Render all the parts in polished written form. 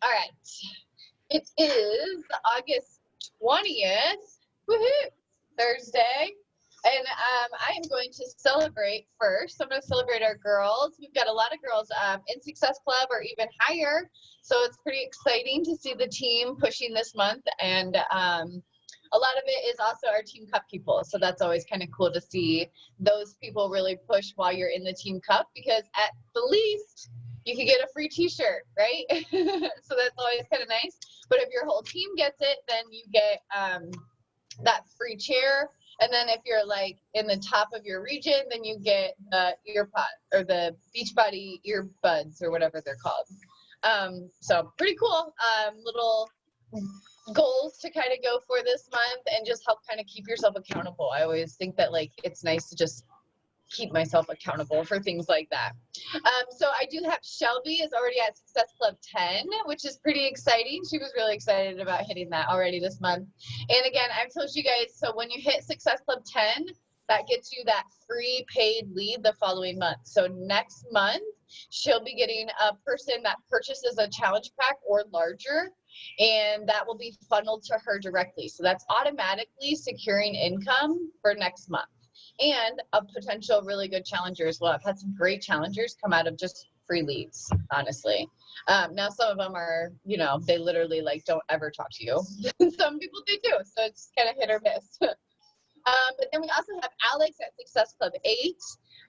All right. It is August 20th. Woohoo! Thursday. And I am going to celebrate first. I'm going to celebrate our girls. We've got a lot of girls in Success Club or even higher. So it's pretty exciting to see the team pushing this month. And a lot of it is also our Team Cup people. So that's always kind of cool to see those people really push while you're in the Team Cup, because at the least, you can get a free t-shirt, right? So that's always kind of nice. But if your whole team gets it, then you get that free chair. And then if you're like in the top of your region, then you get the earpod or the Beachbody earbuds or whatever they're called. So pretty cool. Little goals to kind of go for this month and just help kind of keep yourself accountable. I always think that like it's nice to just keep myself accountable for things like that. So I do have Shelby is already at Success Club 10, which is pretty exciting. She was really excited about hitting that already this month. And again, I've told you guys, so when you hit Success Club 10, that gets you that free paid lead the following month. So next month, she'll be getting a person that purchases a challenge pack or larger, and that will be funneled to her directly. So that's automatically securing income for next month. And a potential really good challenger as well. I've had some great challengers come out of just free leads, honestly. Now some of them are, you know, they literally like don't ever talk to you. Some people they do, so it's kind of hit or miss. But then we also have Alex at Success Club 8.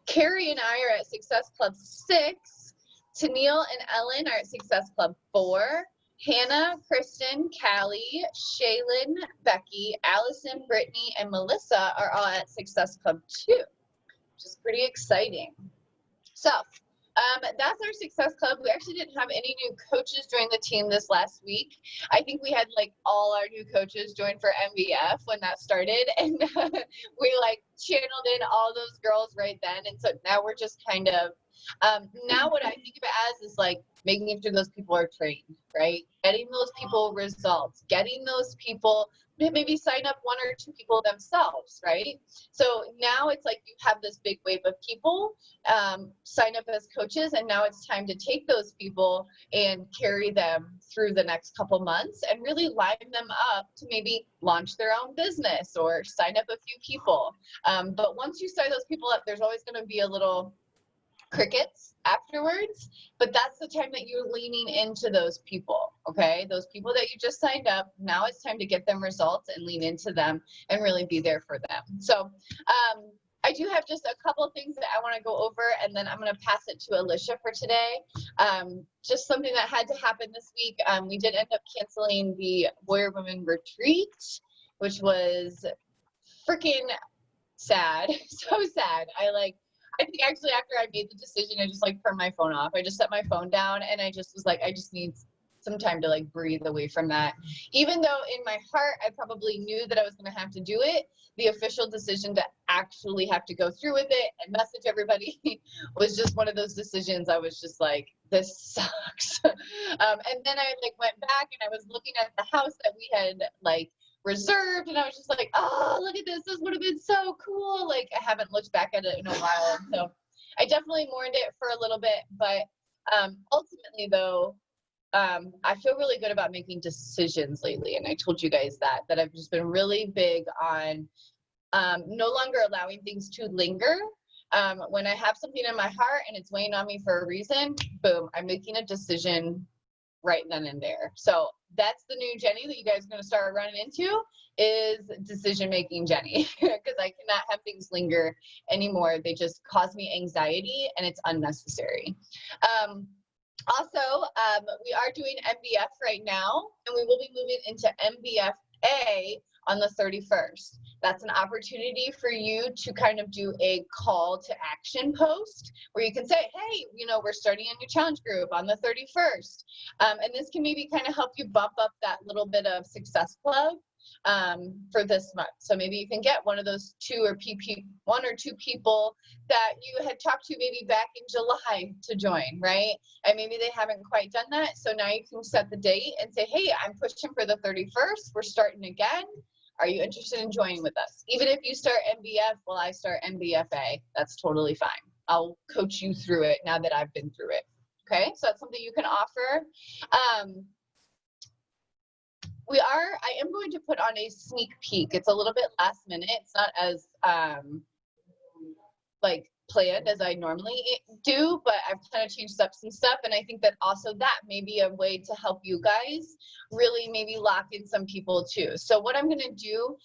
Carrie and I are at Success Club 6. Tennille and Ellen are at Success Club 4. Hannah, Kristen, Callie, Shaylin, Becky, Allison, Brittany, and Melissa are all at Success Club 2, which is pretty exciting. So that's our Success Club. We actually didn't have any new coaches join the team this last week. I think we had like all our new coaches join for MVF when that started, and we like channeled in all those girls right then. And so now we're just kind of, now what I think of it as is like making sure those people are trained, right? Getting those people results, getting those people maybe sign up 1 or 2 people themselves, right? So now it's like you have this big wave of people sign up as coaches, and now it's time to take those people and carry them through the next couple months and really line them up to maybe launch their own business or sign up a few people. But once you sign those people up, there's always going to be a little crickets afterwards, but that's the time that you're leaning into those people. Okay, those people that you just signed up, now it's time to get them results and lean into them and really be there for them. So I do have just a couple of things that I want to go over, and then I'm going to pass it to Alicia for today. Just something that had to happen this week. We did end up canceling the Warrior Women Retreat, which was freaking sad. So sad. I think actually after I made the decision, I just like turned my phone off. I just set my phone down, and I just was like, I just need some time to like breathe away from that. Even though in my heart, I probably knew that I was going to have to do it, the official decision to actually have to go through with it and message everybody was just one of those decisions. I was just like, this sucks. And then I like went back and I was looking at the house that we had like reserved, and I was just like, oh, look at this would have been so cool. Like I haven't looked back at it in a while, and so I definitely mourned it for a little bit. But ultimately though, I feel really good about making decisions lately, and I told you guys that I've just been really big on no longer allowing things to linger. When I have something in my heart and it's weighing on me for a reason, boom, I'm making a decision right then and there. So that's the new Jenny that you guys are going to start running into, is decision-making Jenny, because I cannot have things linger anymore. They just cause me anxiety, and it's unnecessary. Also, we are doing MBF right now, and we will be moving into MBFA on the 31st. That's an opportunity for you to kind of do a call to action post where you can say, hey, you know, we're starting a new challenge group on the 31st. And this can maybe kind of help you bump up that little bit of Success Club for this month. So maybe you can get one of those 1 or 2 people that you had talked to maybe back in July to join, right? And maybe they haven't quite done that. So now you can set the date and say, hey, I'm pushing for the 31st. We're starting again. Are you interested in joining with us? Even if you start MBF while I start MBFA, that's totally fine. I'll coach you through it now that I've been through it. Okay, so that's something you can offer. I am going to put on a sneak peek. It's a little bit last minute. It's not as like planned as I normally do, but I've kind of changed up some stuff. And I think that also that may be a way to help you guys really maybe lock in some people too. So what I'm going to do,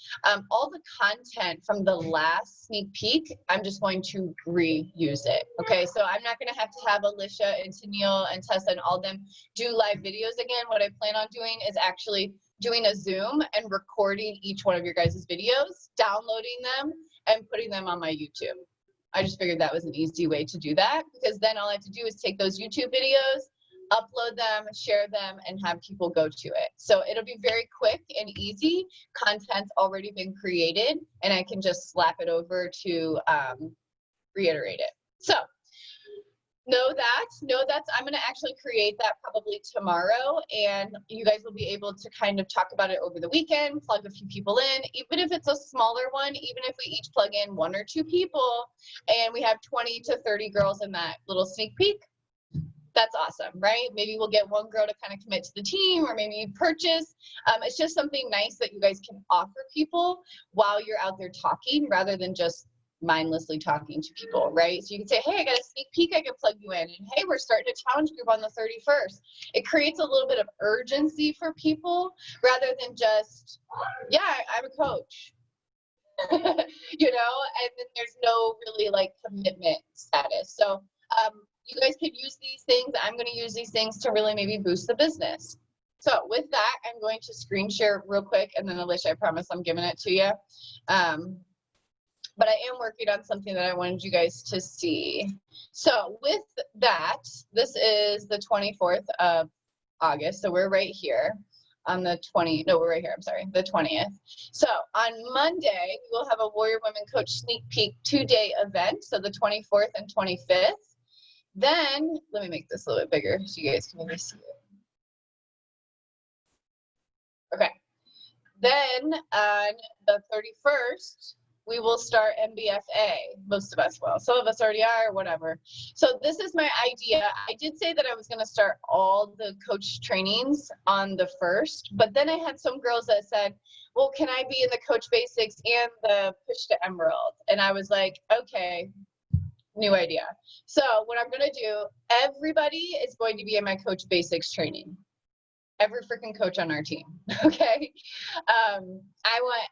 all the content from the last sneak peek, I'm just going to reuse it. Okay. So I'm not going to have Alicia and Tennille and Tessa and all them do live videos again. What I plan on doing is actually doing a Zoom and recording each one of your guys' videos, downloading them and putting them on my YouTube. I just figured that was an easy way to do that, because then all I have to do is take those YouTube videos, upload them, share them, and have people go to it. So it'll be very quick and easy. Content's already been created, and I can just slap it over to reiterate it. So know that I'm going to actually create that probably tomorrow, and you guys will be able to kind of talk about it over the weekend, plug a few people in, even if it's a smaller one, even if we each plug in 1 or 2 people and we have 20 to 30 girls in that little sneak peek. That's awesome, right? Maybe we'll get 1 girl to kind of commit to the team, or maybe purchase. It's just something nice that you guys can offer people while you're out there talking, rather than just mindlessly talking to people, right? So you can say, hey, I got a sneak peek I can plug you in, and hey, we're starting a challenge group on the 31st. It creates a little bit of urgency for people, rather than just, yeah, I'm a coach. You know, and then there's no really like commitment status. So you guys could use these things. I'm going to use these things to really maybe boost the business. So with that, I'm going to screen share real quick, and then Alicia, I promise I'm giving it to you. But I am working on something that I wanted you guys to see. So with that, this is the 24th of August. So we're right here on the we're right here, I'm sorry, the 20th. So on Monday, we will have a Warrior Women Coach Sneak Peek 2-day event. So the 24th and 25th. Then, let me make this a little bit bigger so you guys can maybe see it. Okay. Then on the 31st, we will start MBFA. Most of us will. Some of us already are, whatever. So this is my idea. I did say that I was going to start all the coach trainings on the 1st, but then I had some girls that said, well, can I be in the Coach Basics and the Push to Emerald? And I was like, okay, new idea. So what I'm going to do, everybody is going to be in my Coach Basics training. Every freaking coach on our team. Okay. I want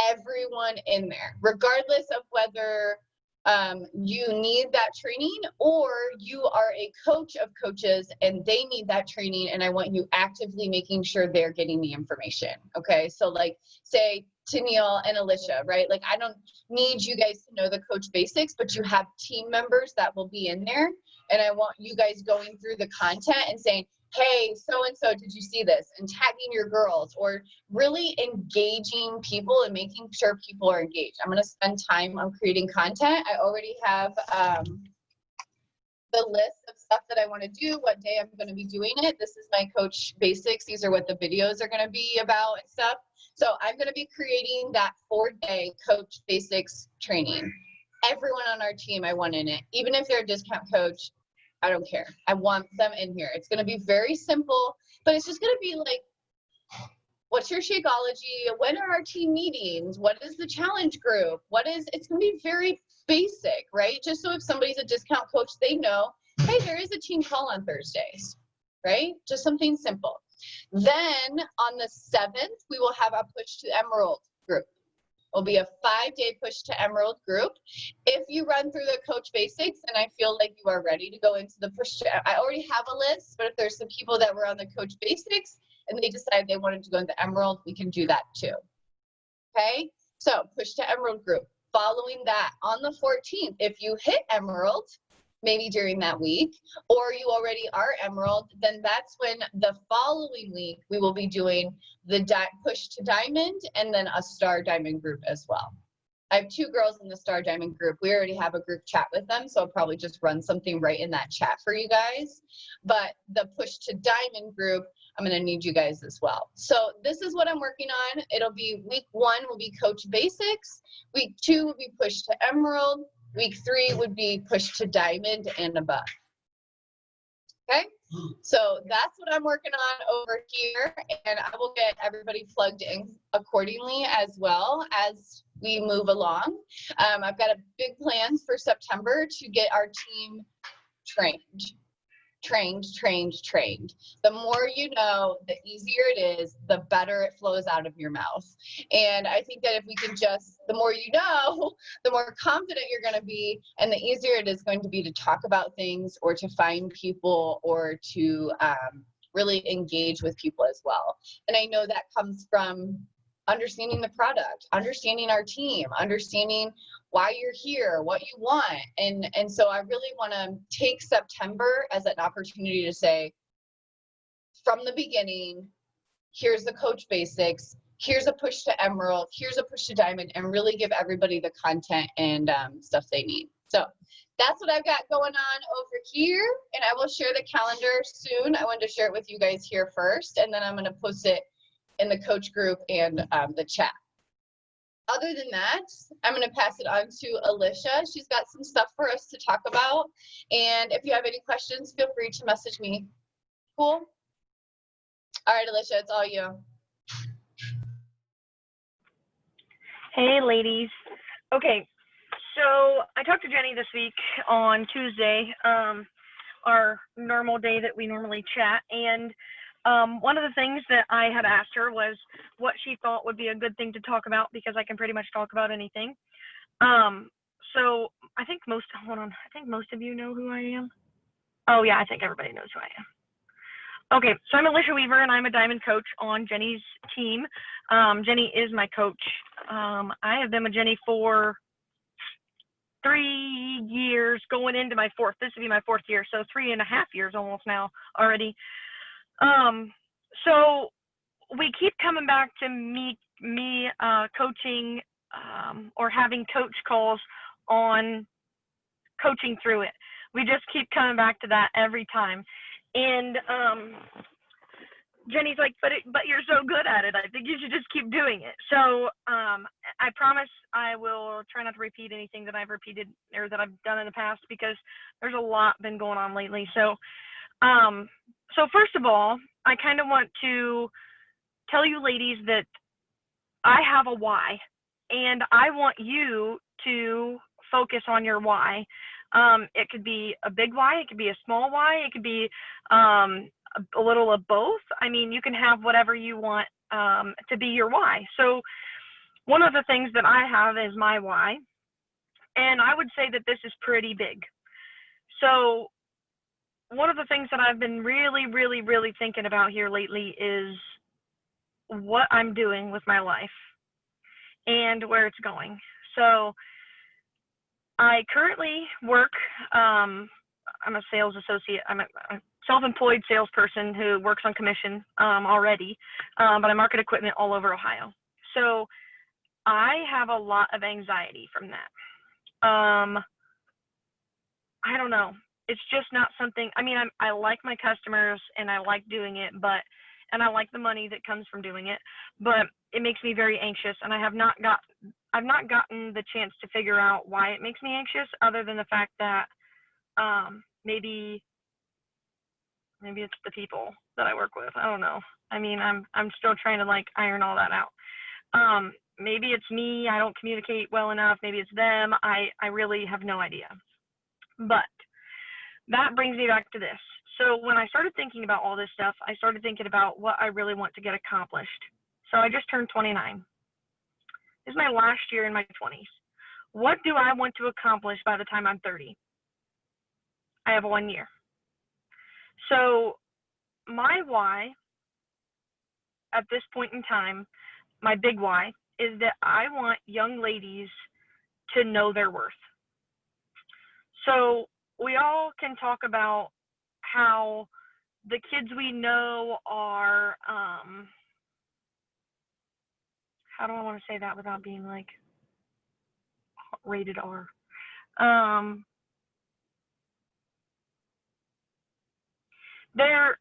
everyone in there, regardless of whether you need that training or you are a coach of coaches and they need that training, and I want you actively making sure they're getting the information. Okay. So like say Tennille and Alicia, right? Like I don't need you guys to know the Coach Basics, but you have team members that will be in there, and I want you guys going through the content and saying, hey, so-and-so, did you see this? And tagging your girls, or really engaging people and making sure people are engaged. I'm going to spend time on creating content. I already have the list of stuff that I want to do, what day I'm going to be doing it. This is my Coach Basics. These are what the videos are going to be about and stuff. So I'm going to be creating that 4-day Coach Basics training. Everyone on our team, I want in it. Even if they're a discount coach, I don't care. I want them in here. It's going to be very simple, but it's just going to be like, what's your Shakeology? When are our team meetings? What is the challenge group? It's going to be very basic, right? Just so if somebody's a discount coach, they know, hey, there is a team call on Thursdays, right? Just something simple. Then on the 7th, we will have a Push to Emerald group. Will be a 5-day Push to Emerald group. If you run through the Coach Basics and I feel like you are ready to go into the Push to, I already have a list, but if there's some people that were on the Coach Basics and they decided they wanted to go into Emerald, we can do that too. Okay, so Push to Emerald group. Following that, on the 14th, if you hit Emerald, maybe during that week, or you already are Emerald, then that's when the following week we will be doing the Push to Diamond and then a Star Diamond group as well. I have 2 girls in the Star Diamond group. We already have a group chat with them, so I'll probably just run something right in that chat for you guys. But the Push to Diamond group, I'm going to need you guys as well. So this is what I'm working on. It'll be week 1 will be Coach Basics. Week 2 will be Push to Emerald. Week 3 would be Push to Diamond and above. Okay, So that's what I'm working on over here, and I will get everybody plugged in accordingly as well as we move along. I've got a big plans for September to get our team trained. The more you know, the easier it is, the better it flows out of your mouth. And I think that if we can just, the more you know, the more confident you're going to be, and the easier it is going to be to talk about things or to find people or to really engage with people as well. And I know that comes from understanding the product, understanding our team, understanding why you're here, what you want. And so I really want to take September as an opportunity to say, from the beginning, here's the coach basics, here's a push to Emerald, here's a push to Diamond, and really give everybody the content and stuff they need. So that's what I've got going on over here, and I will share the calendar soon. I wanted to share it with you guys here first, and then I'm going to post it in the coach group and the chat. Other than that, I'm going to pass it on to Alicia. She's got some stuff for us to talk about. And if you have any questions, feel free to message me. Cool? All right, Alicia, it's all you. Hey, ladies. Okay, so I talked to Jenny this week on Tuesday, our normal day that we normally chat. And one of the things that I had asked her was what she thought would be a good thing to talk about, because I can pretty much talk about anything. So I think most of you know who I am. Oh yeah, I think everybody knows who I am. Okay, so I'm Alicia Weaver, and I'm a Diamond coach on Jenny's team. Jenny is my coach. I have been with Jenny for 3 years, going into my fourth. This would be my fourth year, so 3.5 years almost now already. So we keep coming back to me coaching or having coach calls on coaching through it. We just keep coming back to that every time. And Jenny's like, but you're so good at it. I think you should just keep doing it. So I promise I will try not to repeat anything that I've repeated or that I've done in the past, because there's a lot been going on lately. So first of all, I kind of want to tell you ladies that I have a why, and I want you to focus on your why. It could be a big why, it could be a small why, it could be a little of both. I mean, you can have whatever you want to be your why. So one of the things that I have is my why, and I would say that this is pretty big. So one of the things that I've been really, really, really thinking about here lately is what I'm doing with my life and where it's going. So I currently work, I'm a sales associate. I'm a self-employed salesperson who works on commission already, but I market equipment all over Ohio. So I have a lot of anxiety from that. I don't know. It's just not something, I mean, I like my customers and I like doing it, and I like the money that comes from doing it, but it makes me very anxious, and I've not gotten the chance to figure out why it makes me anxious, other than the fact that maybe it's the people that I work with. I don't know. I mean, I'm still trying to like iron all that out. Maybe it's me, I don't communicate well enough. Maybe it's them. I really have no idea. But that brings me back to this. So when I started thinking about all this stuff, I started thinking about what I really want to get accomplished. So I just turned 29. This is my last year in my 20s. What do I want to accomplish by the time I'm 30? I have 1 year. So my why at this point in time, my big why, is that I want young ladies to know their worth. So we all can talk about how the kids we know are, how do I want to say that without being like rated R? They're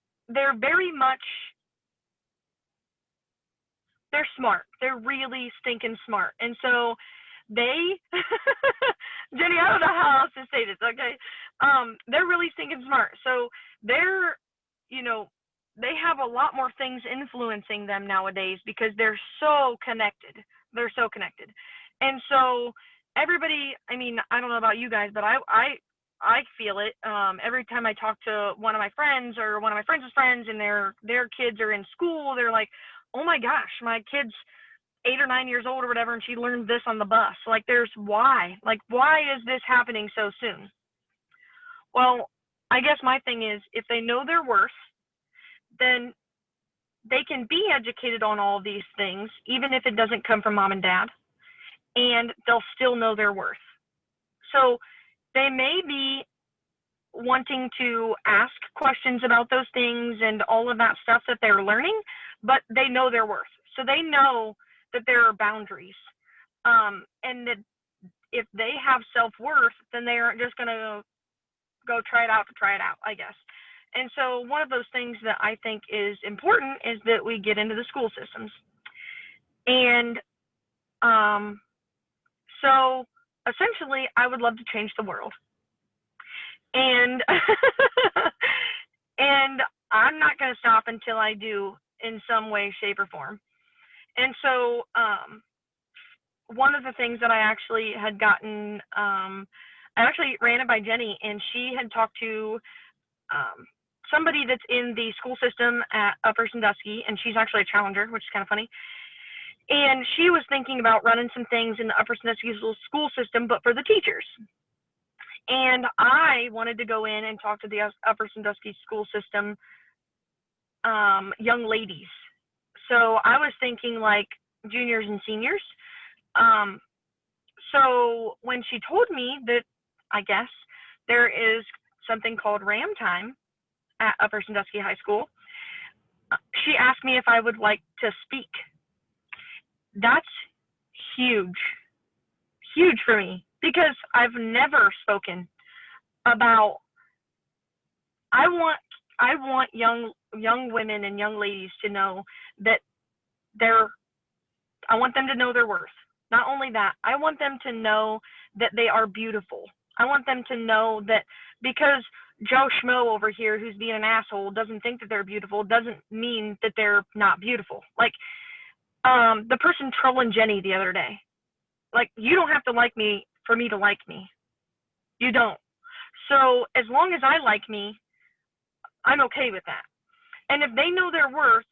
very much, they're smart. They're really stinking smart. And so they, Jenny, I don't know how else to say this, okay? They're really stinking smart. So they're you know, they have a lot more things influencing them nowadays because they're so connected. They're so connected. And so everybody, I mean, I don't know about you guys, but I feel it. Every time I talk to one of my friends or one of my friends' friends and their kids are in school, they're like, oh my gosh, my kid's 8 or 9 years old or whatever, and she learned this on the bus. Like, there's why? Like, why is this happening so soon? Well, I guess my thing is, if they know their worth, then they can be educated on all of these things, even if it doesn't come from mom and dad, and they'll still know their worth. So they may be wanting to ask questions about those things and all of that stuff that they're learning, but they know their worth. So they know that there are boundaries, and that if they have self-worth, then they aren't just going to go try it out to try it out, I guess. And so one of those things that I think is important is that we get into the school systems. And so essentially, I would love to change the world. And and I'm not going to stop until I do in some way, shape, or form. And so one of the things that I actually had gotten, I actually ran it by Jenny, and she had talked to somebody that's in the school system at Upper Sandusky, and she's actually a challenger, which is kind of funny. And she was thinking about running some things in the Upper Sandusky school system, but for the teachers. And I wanted to go in and talk to the Upper Sandusky school system young ladies. So I was thinking like juniors and seniors. So when she told me that, I guess, there is something called RAM time at Upper Sandusky High School, she asked me if I would like to speak. That's huge for me, because I've never spoken about, I want young women and young ladies to know that I want them to know their worth. Not only that, I want them to know that they are beautiful. I want them to know that because Joe Schmo over here who's being an asshole doesn't think that they're beautiful doesn't mean that they're not beautiful. Like the person trolling Jenny the other day. Like, you don't have to like me for me to like me. You don't. So as long as I like me, I'm okay with that. And if they know their worth,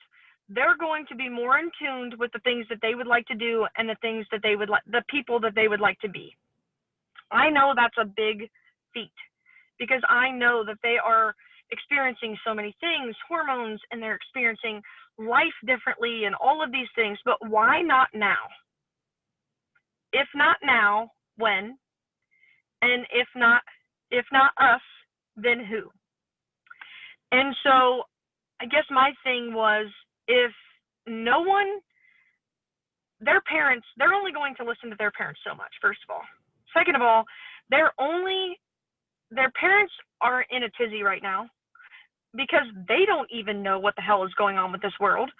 they're going to be more in tune with the things that they would like to do and the things that they would like, the people that they would like to be. I know that's a big feat, because I know that they are experiencing so many things, hormones, and they're experiencing life differently and all of these things. But why not now? If not now, when? And if not us, then who? And so I guess my thing was, if no one, their parents, they're only going to listen to their parents so much, first of all. Second of all, their parents are in a tizzy right now because they don't even know what the hell is going on with this world.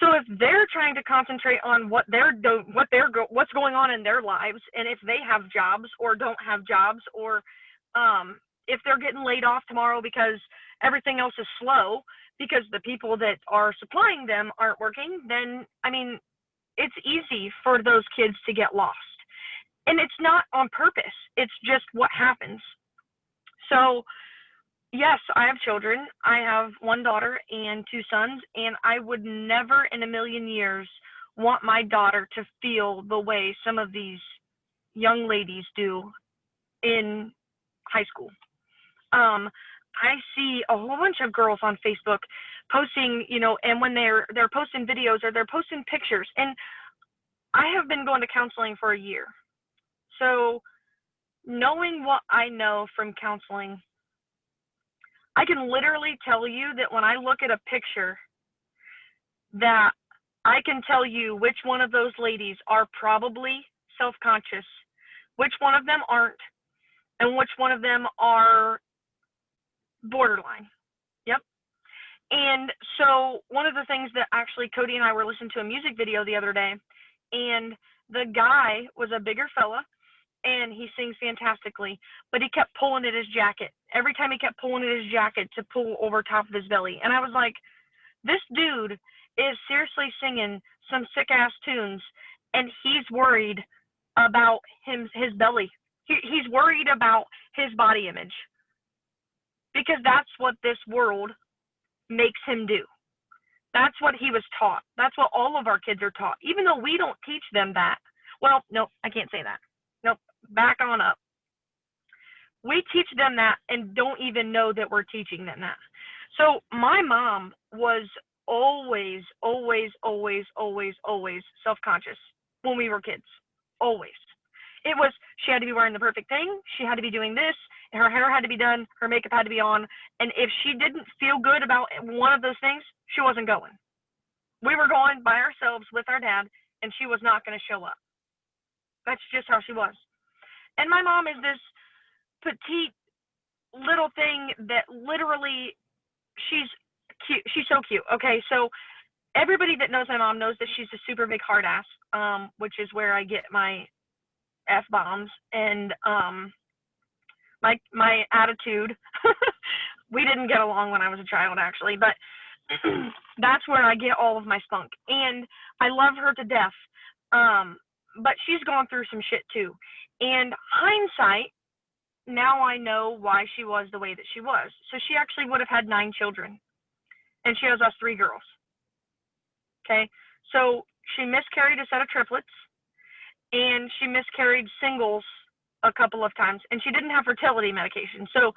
So if they're trying to concentrate on what's going on in their lives, and if they have jobs or don't have jobs, or if they're getting laid off tomorrow because everything else is slow because the people that are supplying them aren't working, then, I mean, it's easy for those kids to get lost. And it's not on purpose. It's just what happens. So yes, I have children. I have one daughter and 2 sons, and I would never in a million years want my daughter to feel the way some of these young ladies do in high school. I see a whole bunch of girls on Facebook posting, and when they're posting videos or they're posting pictures, and I have been going to counseling for a year. So knowing what I know from counseling, I can literally tell you that when I look at a picture, that I can tell you which one of those ladies are probably self-conscious, which one of them aren't, and which one of them are borderline. Yep. And so one of the things that actually Cody and I were listening to a music video the other day, and the guy was a bigger fella, and he sings fantastically, but he kept pulling at his jacket. Every time he kept pulling at his jacket to pull over top of his belly. And I was like, this dude is seriously singing some sick ass tunes, and he's worried about his belly. He's worried about his body image, because that's what this world makes him do. That's what he was taught. That's what all of our kids are taught, even though we don't teach them that. Well, nope, I can't say that. Nope, back on up. We teach them that and don't even know that we're teaching them that. So my mom was always, always, always, always, always self-conscious when we were kids. Always. It was, she had to be wearing the perfect thing. She had to be doing this. Her hair had to be done. Her makeup had to be on. And if she didn't feel good about one of those things, she wasn't going. We were going by ourselves with our dad, and she was not going to show up. That's just how she was. And my mom is this petite little thing that literally, she's cute. She's so cute. Okay, so everybody that knows my mom knows that she's a super big hard ass, which is where I get my F-bombs and my attitude. We didn't get along when I was a child, actually, but that's where I get all of my spunk. And I love her to death, but she's gone through some shit too. And hindsight, now I know why she was the way that she was. So she actually would have had 9 children, and she has us 3 girls. Okay, so she miscarried a set of triplets, and she miscarried singles a couple of times, and she didn't have fertility medication. So,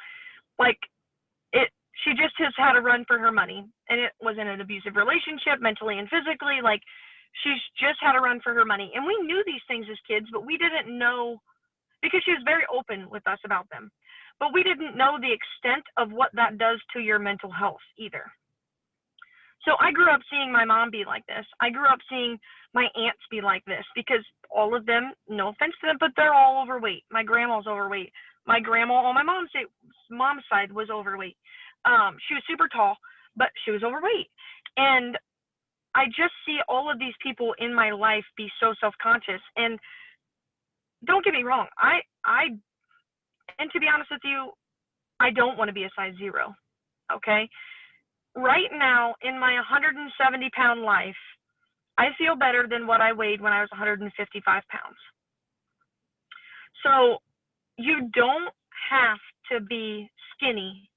like, she just has had to run for her money, and it was in an abusive relationship, mentally and physically. Like, she's just had to run for her money. And we knew these things as kids, but we didn't know, because she was very open with us about them. But we didn't know the extent of what that does to your mental health either. So I grew up seeing my mom be like this. I grew up seeing my aunts be like this, because all of them, no offense to them, but they're all overweight. My grandma's overweight. My grandma on my mom's side was overweight. She was super tall, but she was overweight. And I just see all of these people in my life be so self-conscious. And don't get me wrong, and to be honest with you, I don't want to be a size 0, okay? Right now, in my 170-pound life, I feel better than what I weighed when I was 155 pounds. So you don't have to be skinny.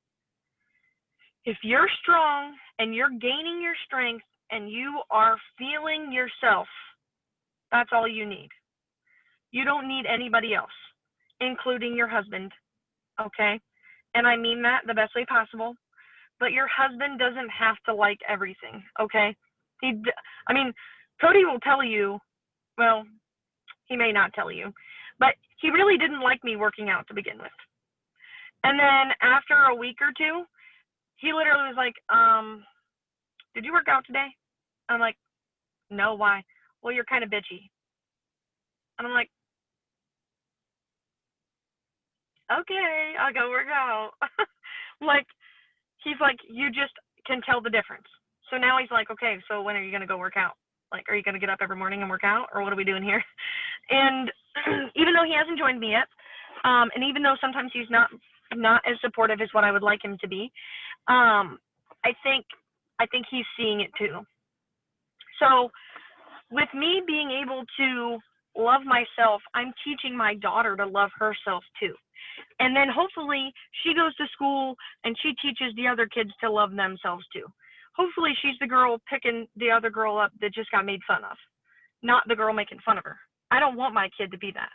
If you're strong and you're gaining your strength and you are feeling yourself, that's all you need. You don't need anybody else, including your husband, okay? And I mean that the best way possible. But your husband doesn't have to like everything, okay? Cody will tell you, well, he may not tell you, but he really didn't like me working out to begin with. And then after a week or 2, he literally was like, did you work out today? I'm like, no, why? Well, you're kind of bitchy. And I'm like, okay, I'll go work out. Like, he's like, you just can tell the difference. So now he's like, okay, so when are you going to go work out? Like, are you going to get up every morning and work out, or what are we doing here? And even though he hasn't joined me yet, and even though sometimes he's not as supportive as what I would like him to be, I think he's seeing it too. So with me being able to love myself, I'm teaching my daughter to love herself too. And then hopefully she goes to school and she teaches the other kids to love themselves too. Hopefully she's the girl picking the other girl up that just got made fun of, not the girl making fun of her. I don't want my kid to be that.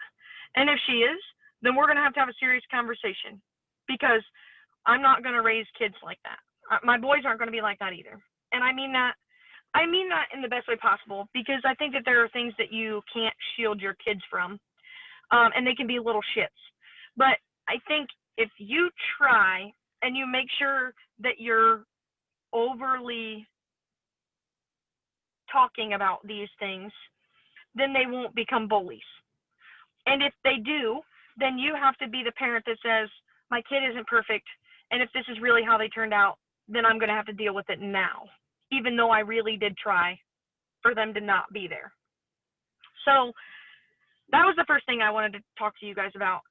And if she is, then we're going to have a serious conversation, because I'm not going to raise kids like that. My boys aren't going to be like that either. And I mean that in the best way possible, because I think that there are things that you can't shield your kids from, and they can be little shits. But I think if you try and you make sure that you're overly talking about these things, then they won't become bullies. And if they do, then you have to be the parent that says, my kid isn't perfect, and if this is really how they turned out, then I'm going to have to deal with it now, even though I really did try for them to not be there. So that was the first thing I wanted to talk to you guys about.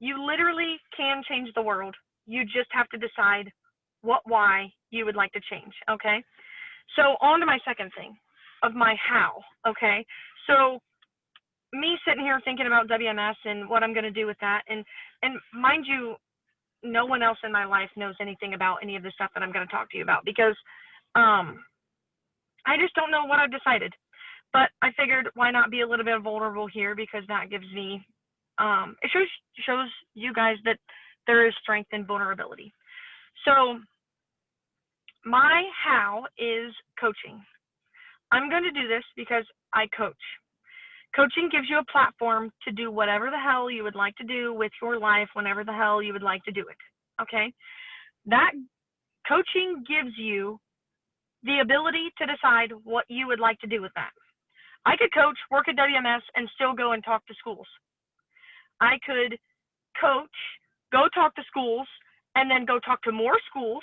You literally can change the world. You just have to decide why you would like to change, okay? So on to my second thing of my how, okay? So me sitting here thinking about WMS and what I'm going to do with that, and mind you, no one else in my life knows anything about any of the stuff that I'm going to talk to you about, because I just don't know what I've decided. But I figured, why not be a little bit vulnerable here, because that gives me, it shows you guys that there is strength in vulnerability. So my how is coaching. I'm going to do this because I coach. Coaching gives you a platform to do whatever the hell you would like to do with your life whenever the hell you would like to do it, okay? That coaching gives you the ability to decide what you would like to do with that. I could coach, work at WMS, and still go and talk to schools. I could coach, go talk to schools, and then go talk to more schools.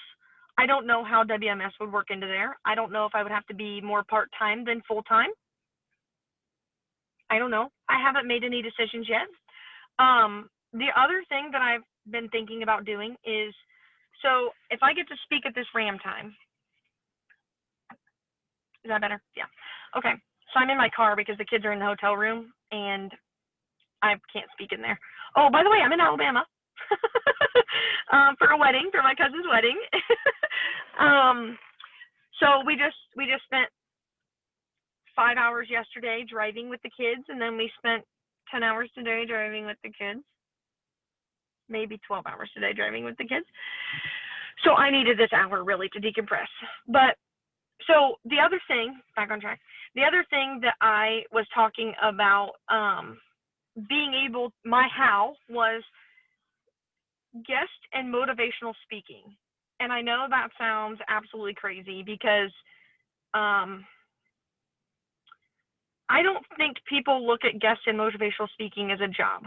I don't know how WMS would work into there. I don't know if I would have to be more part-time than full-time. I don't know. I haven't made any decisions yet. The other thing that I've been thinking about doing is, so if I get to speak at this RAM time, is that better? Yeah. Okay. So I'm in my car because the kids are in the hotel room and I can't speak in there. Oh, by the way, I'm in Alabama for a wedding, for my cousin's wedding. So we just spent 5 hours yesterday driving with the kids, and then we spent 10 hours today driving with the kids. Maybe 12 hours today driving with the kids. So I needed this hour really to decompress. But so the other thing, back on track, the other thing that I was talking about being able, my how was guest and motivational speaking. And I know that sounds absolutely crazy because I don't think people look at guest and motivational speaking as a job,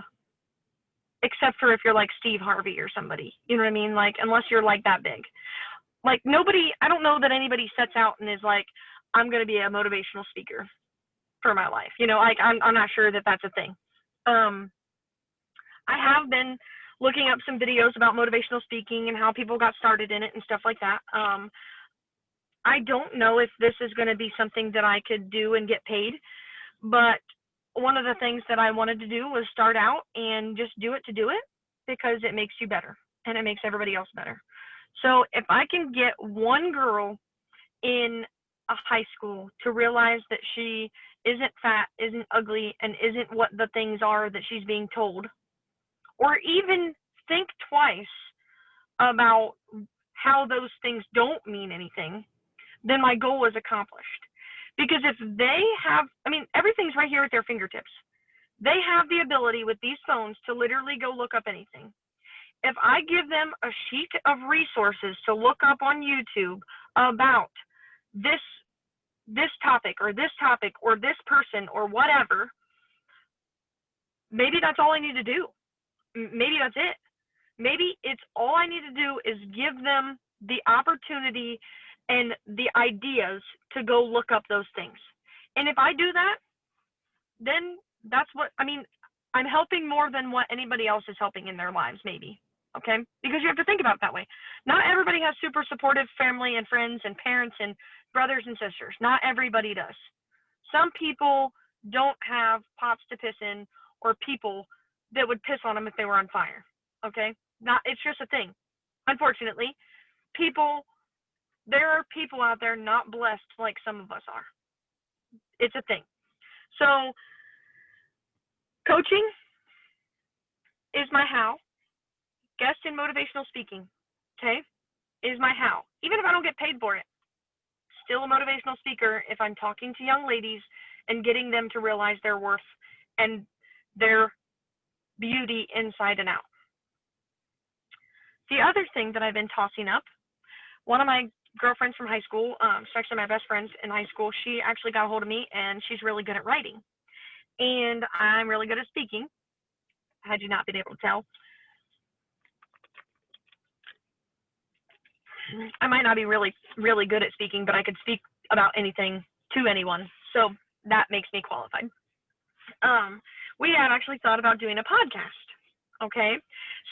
except for if you're like Steve Harvey or somebody, you know what I mean? Like, unless you're like that big. Like nobody, I don't know that anybody sets out and is like, I'm going to be a motivational speaker for my life. You know, like I'm not sure that that's a thing. I have been looking up some videos about motivational speaking and how people got started in it and stuff like that. I don't know if this is going to be something that I could do and get paid, but one of the things that I wanted to do was start out and just do it to do it, because it makes you better and it makes everybody else better. So if I can get one girl in a high school to realize that she isn't fat, isn't ugly, and isn't what the things are that she's being told, or even think twice about how those things don't mean anything, then my goal is accomplished. Because if they have, I mean, everything's right here at their fingertips. They have the ability with these phones to literally go look up anything. If I give them a sheet of resources to look up on YouTube about this topic or this person or whatever, maybe that's all I need to do. Maybe that's it. Maybe it's all I need to do is give them the opportunity and the ideas to go look up those things. And if I do that, then that's what, I mean, I'm helping more than what anybody else is helping in their lives, maybe. Okay? Because you have to think about it that way. Not everybody has super supportive family and friends and parents and brothers and sisters. Not everybody does. Some people don't have pots to piss in or people that would piss on them if they were on fire. Okay? It's just a thing. Unfortunately, there are people out there not blessed like some of us are. It's a thing. So coaching is my how. Guest and motivational speaking, okay, is my how. Even if I don't get paid for it, still a motivational speaker if I'm talking to young ladies and getting them to realize their worth and their beauty inside and out. The other thing that I've been tossing up, one of my girlfriends from high school, she's actually my best friend in high school, she actually got a hold of me and she's really good at writing. And I'm really good at speaking, had you not been able to tell. I might not be really, really good at speaking, but I could speak about anything to anyone. So that makes me qualified. we had actually thought about doing a podcast. Okay.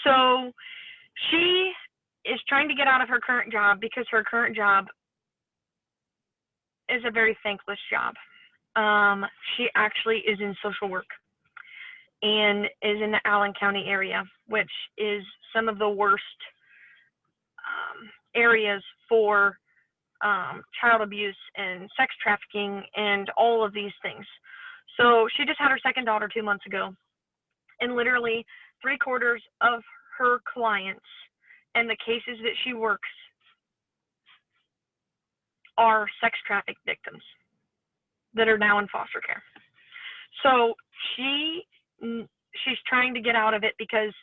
So she is trying to get out of her current job because her current job is a very thankless job. She actually is in social work and is in the Allen County area, which is some of the worst areas for child abuse and sex trafficking and all of these things. So she just had her second daughter 2 months ago, and literally 3/4 of her clients and the cases that she works are sex trafficked victims that are now in foster care. So she's trying to get out of it because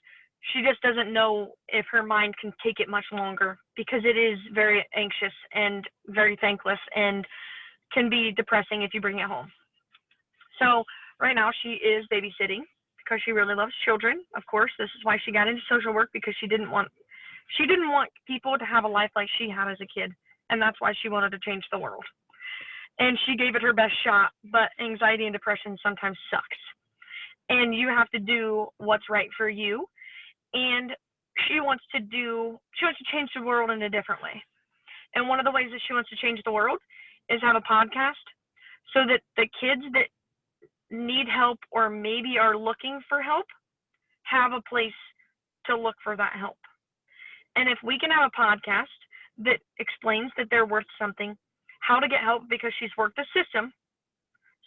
she just doesn't know if her mind can take it much longer, because it is very anxious and very thankless and can be depressing if you bring it home. So right now she is babysitting because she really loves children. Of course, this is why she got into social work, because she didn't want people to have a life like she had as a kid, and that's why she wanted to change the world. And she gave it her best shot, but anxiety and depression sometimes sucks. And you have to do what's right for you. And she wants to change the world in a different way. And one of the ways that she wants to change the world is have a podcast so that the kids that need help or maybe are looking for help have a place to look for that help. And if we can have a podcast that explains that they're worth something, how to get help because she's worked the system,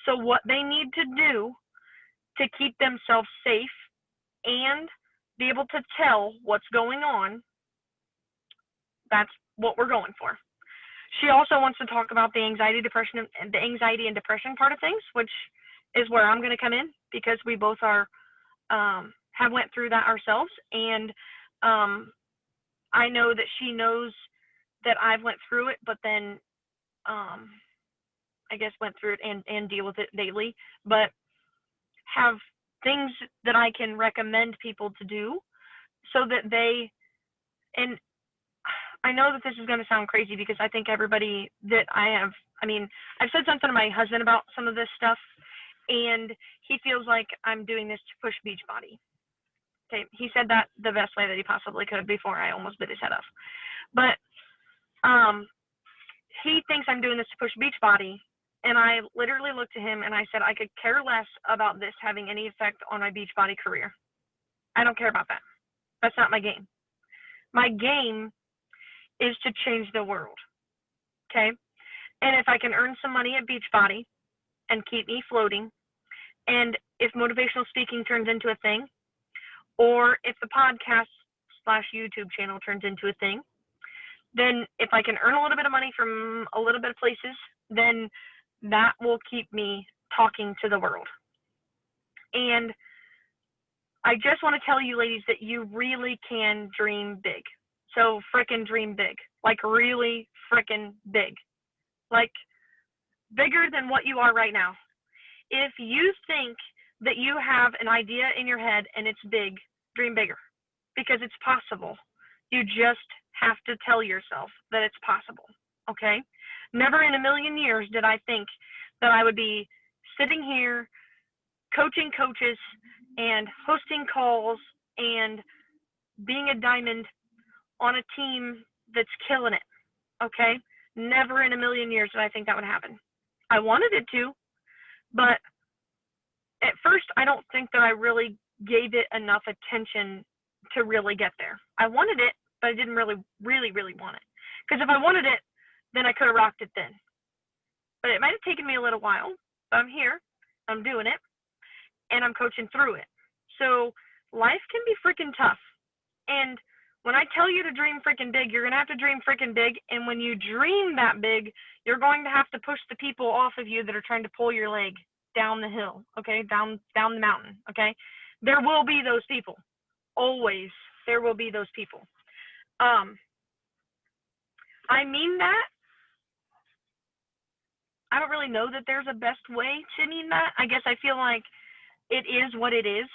so what they need to do to keep themselves safe and be able to tell what's going on, that's what we're going for. She also wants to talk about the anxiety and depression part of things, which is where I'm going to come in, because we both are have went through that ourselves, and I know that she knows that I've went through it, but then I guess went through it and deal with it daily, but have things that I can recommend people to do so that they, and I know that this is going to sound crazy because I think everybody that I've said something to my husband about some of this stuff, and he feels like I'm doing this to push Beachbody. Okay, he said that the best way that he possibly could before I almost bit his head off. But he thinks I'm doing this to push Beachbody, and I literally looked at him and I said I could care less about this having any effect on my Beachbody career. I don't care about that. That's not my game. My game is to change the world, okay? And if I can earn some money at Beachbody and keep me floating, and if motivational speaking turns into a thing, or if the podcast / YouTube channel turns into a thing, then if I can earn a little bit of money from a little bit of places, then that will keep me talking to the world. And I just want to tell you ladies that you really can dream big. So frickin' dream big, like really frickin' big, like bigger than what you are right now. If you think that you have an idea in your head and it's big, dream bigger, because it's possible. You just have to tell yourself that it's possible, okay? Never in a million years did I think that I would be sitting here coaching coaches and hosting calls and being a diamond on a team that's killing it, okay? Never in a million years did I think that would happen. I wanted it to, but at first I don't think that I really gave it enough attention to really get there. I wanted it, but I didn't really want it. Because if I wanted it, then I could have rocked it then. But it might have taken me a little while, but I'm here, I'm doing it, and I'm coaching through it. So life can be freaking tough. And when I tell you to dream freaking big, you're going to have to dream freaking big. And when you dream that big, you're going to have to push the people off of you that are trying to pull your leg down the hill, okay, down the mountain, okay? There will be those people. Always there will be those people. I mean that. I don't really know that there's a best way to mean that. I guess I feel like it is what it is.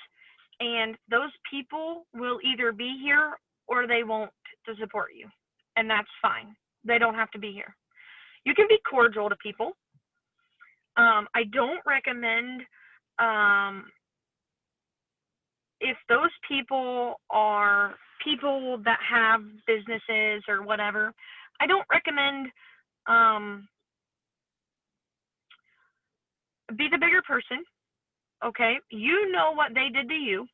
And those people will either be here or they won't to support you. And that's fine. They don't have to be here. You can be cordial to people. I don't recommend if those people are people that have businesses or whatever, I don't recommend be the bigger person. Okay, you know what they did to you.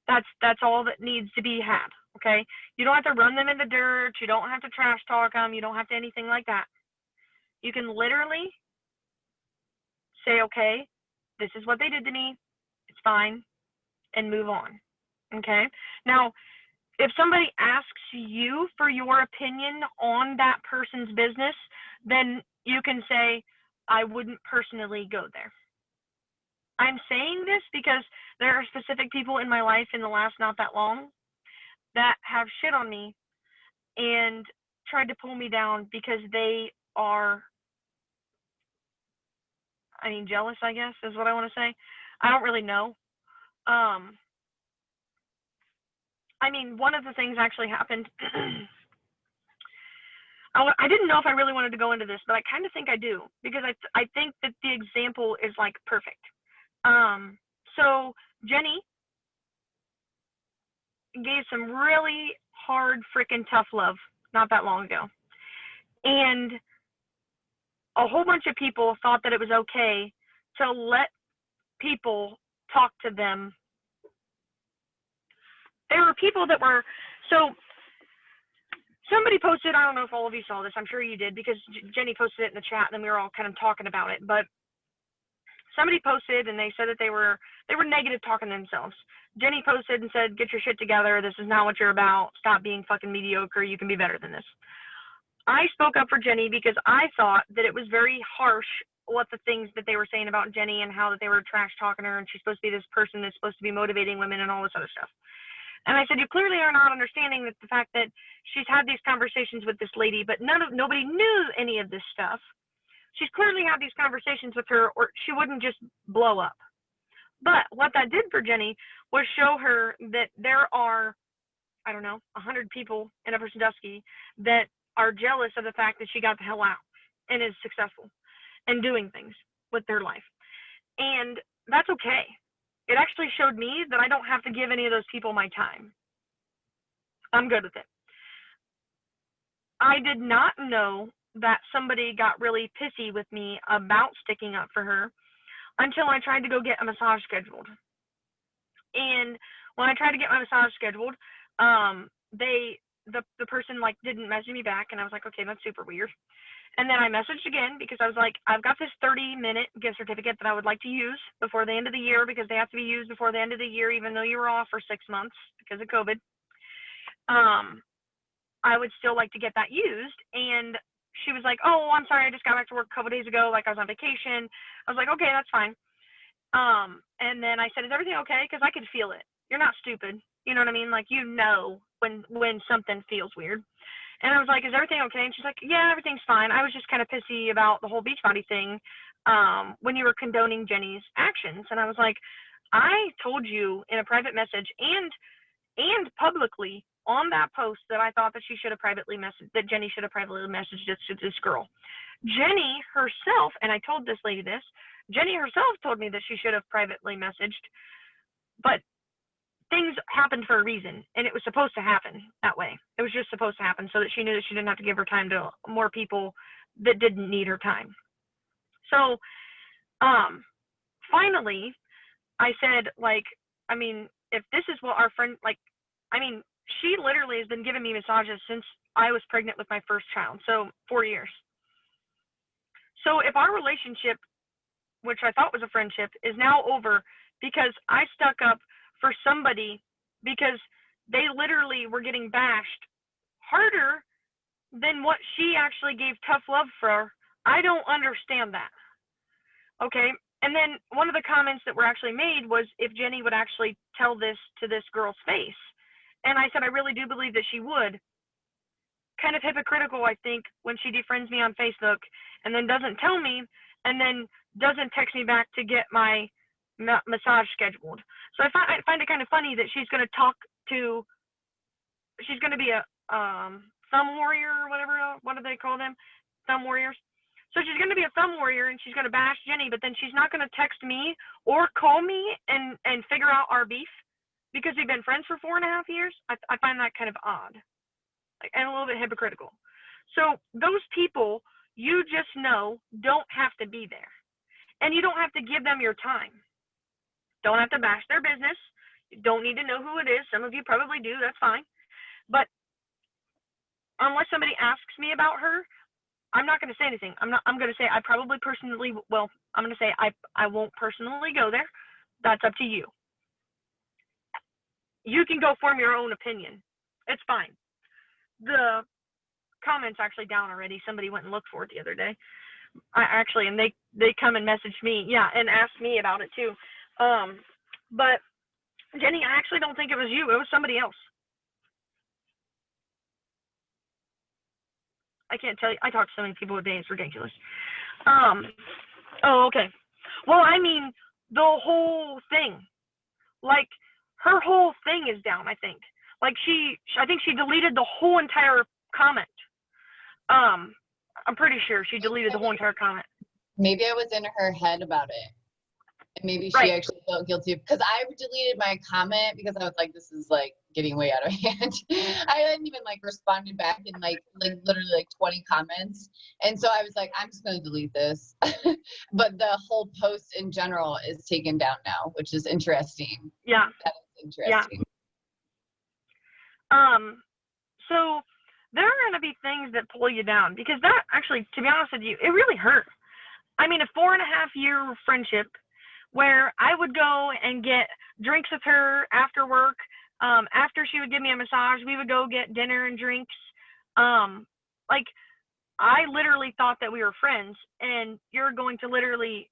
That's all that needs to be had. Okay, you don't have to run them in the dirt. You don't have to trash talk them. You don't have to anything like that. You can literally say, okay, this is what they did to me. It's fine, and move on. Okay. Now, if somebody asks you for your opinion on that person's business, then you can say, I wouldn't personally go there. I'm saying this because there are specific people in my life in the last not that long that have shit on me and tried to pull me down because they are, jealous, I guess, is what I want to say. I don't really know. One of the things actually happened. I didn't know if I really wanted to go into this, but I kind of think I do, because I think that the example is like perfect. So Jenny gave some really hard, freaking tough love not that long ago. And a whole bunch of people thought that it was okay to let people talk to them. There were people that were, so somebody posted, I don't know if all of you saw this, I'm sure you did, because Jenny posted it in the chat and then we were all kind of talking about it, but somebody posted and they said that they were negative talking themselves. Jenny posted and said, get your shit together, this is not what you're about, stop being fucking mediocre, you can be better than this. I spoke up for Jenny because I thought that it was very harsh what the things that they were saying about Jenny and how that they were trash talking her and she's supposed to be this person that's supposed to be motivating women and all this other stuff. And I said, you clearly are not understanding that the fact that she's had these conversations with this lady, but nobody knew any of this stuff. She's clearly had these conversations with her, or she wouldn't just blow up. But what that did for Jenny was show her that there are, 100 people in Upper Sandusky that are jealous of the fact that she got the hell out and is successful and doing things with their life. And that's okay. It actually showed me that I don't have to give any of those people my time. I'm good with it. I did not know that somebody got really pissy with me about sticking up for her until I tried to go get a massage scheduled. And when I tried to get my massage scheduled, the person didn't message me back, and I was like, okay, that's super weird. And then I messaged again because I was like, I've got this 30-minute gift certificate that I would like to use before the end of the year, because they have to be used before the end of the year, even though you were off for 6 months because of COVID. I would still like to get that used. And she was like, oh, I'm sorry, I just got back to work a couple days ago, I was on vacation. I was like, okay, that's fine. And then I said, is everything okay? Because I could feel it. You're not stupid. You know what I mean? When something feels weird. And I was like, is everything okay? And she's like, yeah, everything's fine. I was just kind of pissy about the whole Beachbody thing when you were condoning Jenny's actions. And I was like, I told you in a private message and publicly on that post that I thought that Jenny should have privately messaged this to this girl. Jenny herself, and I told this lady this, Jenny herself told me that she should have privately messaged, but things happened for a reason, and it was supposed to happen that way. It was just supposed to happen so that she knew that she didn't have to give her time to more people that didn't need her time. So, finally, I said, if this is what our friend, she literally has been giving me massages since I was pregnant with my first child, so 4 years. So if our relationship, which I thought was a friendship, is now over because I stuck up for somebody because they literally were getting bashed harder than what she actually gave tough love for, I don't understand that. Okay? And then one of the comments that were actually made was if Jenny would actually tell this to this girl's face. And I said, I really do believe that she would. Kind of hypocritical, I think, when she defriends me on Facebook and then doesn't tell me and then doesn't text me back to get my massage scheduled. So I find it kind of funny that she's going to be a thumb warrior or whatever. What do they call them? Thumb warriors. So she's going to be a thumb warrior and she's going to bash Jenny, but then she's not going to text me or call me and figure out our beef. because we've been friends for 4.5 years, I find that kind of odd, like, and a little bit hypocritical. So those people you just know don't have to be there, and you don't have to give them your time. Don't have to bash their business. You don't need to know who it is. Some of you probably do. That's fine. But unless somebody asks me about her, I'm not going to say anything. I'm going to say I probably personally, well, I'm going to say I won't personally go there. That's up to you. You can go form your own opinion. It's fine. The comment's actually down already. Somebody went and looked for it the other day. And they come and messaged me, yeah, and asked me about it too. But Jenny, I actually don't think it was you. It was somebody else. I can't tell you. I talk to so many people a day. It's ridiculous. Oh, okay. Well, I mean, the whole thing. Like, her whole thing is down, I think. Like, I think she deleted the whole entire comment. I'm pretty sure she deleted the whole entire comment. Maybe I was in her head about it. And maybe she actually felt guilty, because I deleted my comment because I was like, this is like getting way out of hand. I hadn't even like responded back in like literally like 20 comments. And so I was like, I'm just going to delete this. But the whole post in general is taken down now, which is interesting. Yeah. That is interesting. Yeah. So there are going to be things that pull you down, because that actually, to be honest with you, it really hurt. I mean, a 4.5-year friendship where I would go and get drinks with her after work. After she would give me a massage, we would go get dinner and drinks. Like, I literally thought that we were friends, and you're going to literally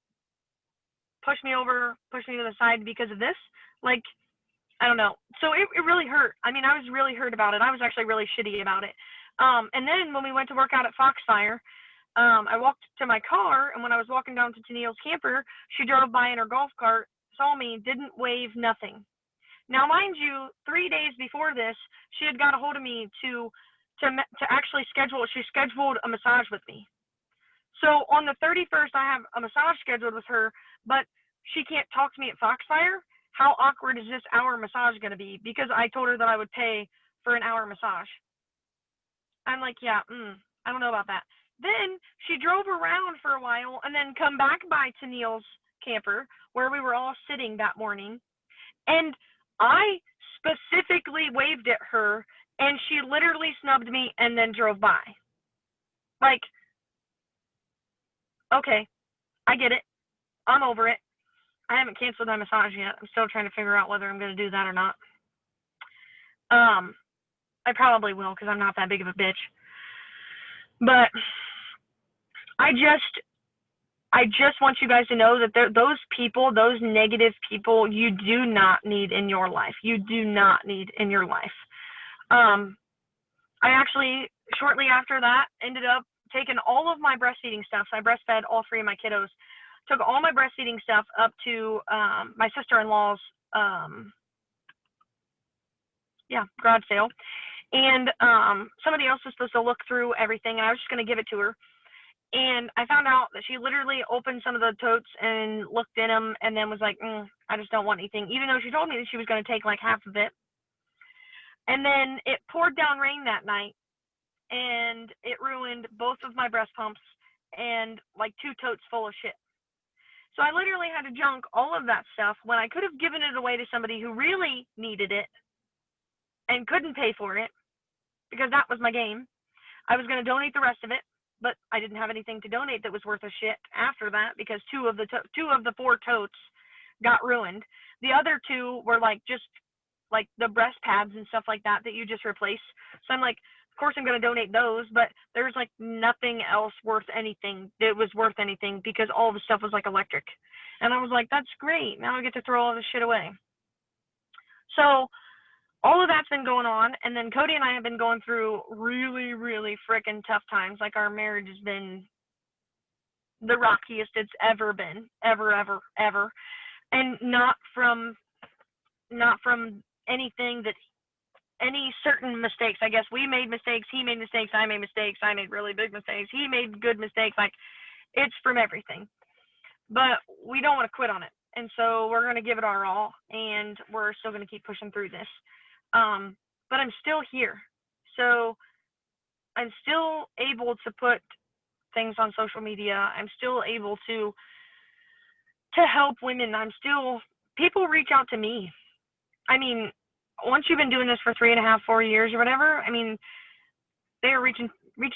push me to the side because of this? Like, I don't know. So it really hurt. I mean, I was really hurt about it. I was actually really shitty about it. And then when we went to work out at Foxfire, I walked to my car, and when I was walking down to Tennille's camper, she drove by in her golf cart, saw me, didn't wave, nothing. Now, mind you, 3 days before this, she had got a hold of me to actually she scheduled a massage with me. So on the 31st, I have a massage scheduled with her, but she can't talk to me at Foxfire. How awkward is this hour massage going to be? Because I told her that I would pay for an hour massage. I'm like, yeah, I don't know about that. Then she drove around for a while and then come back by Tennille's camper where we were all sitting that morning. And I specifically waved at her, and she literally snubbed me and then drove by. Like, okay, I get it. I'm over it. I haven't canceled my massage yet. I'm still trying to figure out whether I'm going to do that or not. I probably will, because I'm not that big of a bitch. But I just want you guys to know that those people, those negative people, you do not need in your life. You do not need in your life. I actually, shortly after that, ended up taking all of my breastfeeding stuff. So I breastfed all 3 of my kiddos. Took all my breastfeeding stuff up to my sister-in-law's garage sale. And somebody else was supposed to look through everything, and I was just going to give it to her. And I found out that she literally opened some of the totes and looked in them and then was like, I just don't want anything, even though she told me that she was going to take like half of it. And then it poured down rain that night, and it ruined both of my breast pumps and like 2 totes full of shit. So I literally had to junk all of that stuff when I could have given it away to somebody who really needed it and couldn't pay for it, because that was my game. I was going to donate the rest of it, but I didn't have anything to donate that was worth a shit after that, because 2 of the 4 totes got ruined. The other 2 were like just like the breast pads and stuff like that you just replace. So I'm like, of course I'm going to donate those, but there's like nothing else worth anything that was worth anything, because all the stuff was like electric. And I was like, that's great. Now I get to throw all this shit away. So all of that's been going on. And then Cody and I have been going through really, really freaking tough times. Like, our marriage has been the rockiest it's ever been, ever. And not from anything that, any certain mistakes. I guess we made mistakes, he made mistakes, I made mistakes, I made really big mistakes, he made good mistakes. Like, it's from everything. But we don't want to quit on it. And so we're going to give it our all, and we're still going to keep pushing through this. But I'm still here. So I'm still able to put things on social media. I'm still able to help women. People reach out to me. I mean, once you've been doing this for 3.5, 4 years or whatever, I mean, they're reaching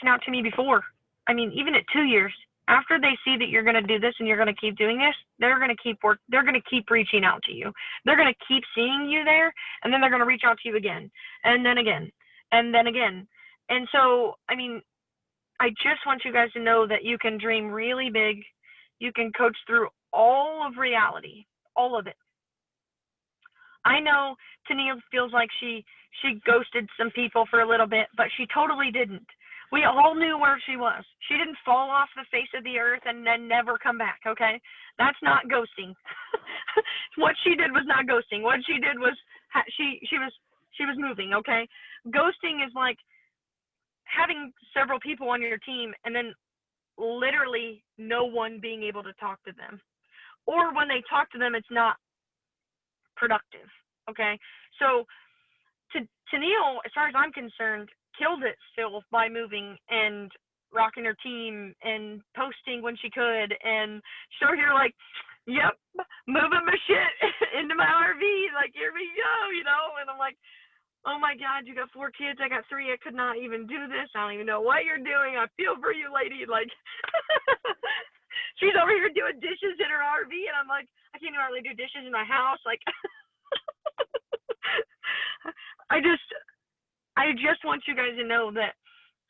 out to me before. I mean, even at 2 years, after they see that you're going to do this and you're going to keep doing this, they're going to keep reaching out to you. They're going to keep seeing you there, and then they're going to reach out to you again, and then again, and then again. And so, I mean, I just want you guys to know that you can dream really big. You can coach through all of reality, all of it. I know Tennille feels like she ghosted some people for a little bit, but she totally didn't. We all knew where she was. She didn't fall off the face of the earth and then never come back, okay? That's not ghosting. What she did was not ghosting. What she did was she was moving, okay? Ghosting is like having several people on your team and then literally no one being able to talk to them. Or when they talk to them, it's not productive, okay? So Tennille, as far as I'm concerned, killed it still by moving and rocking her team and posting when she could, and she's over here like, yep, moving my shit into my RV, like, here we go, you know? And I'm like, oh my God, you got 4 kids, I got 3, I could not even do this, I don't even know what you're doing, I feel for you, lady, like, she's over here doing dishes in her RV, and I'm like, I can't even hardly do dishes in my house, like, I just want you guys to know that,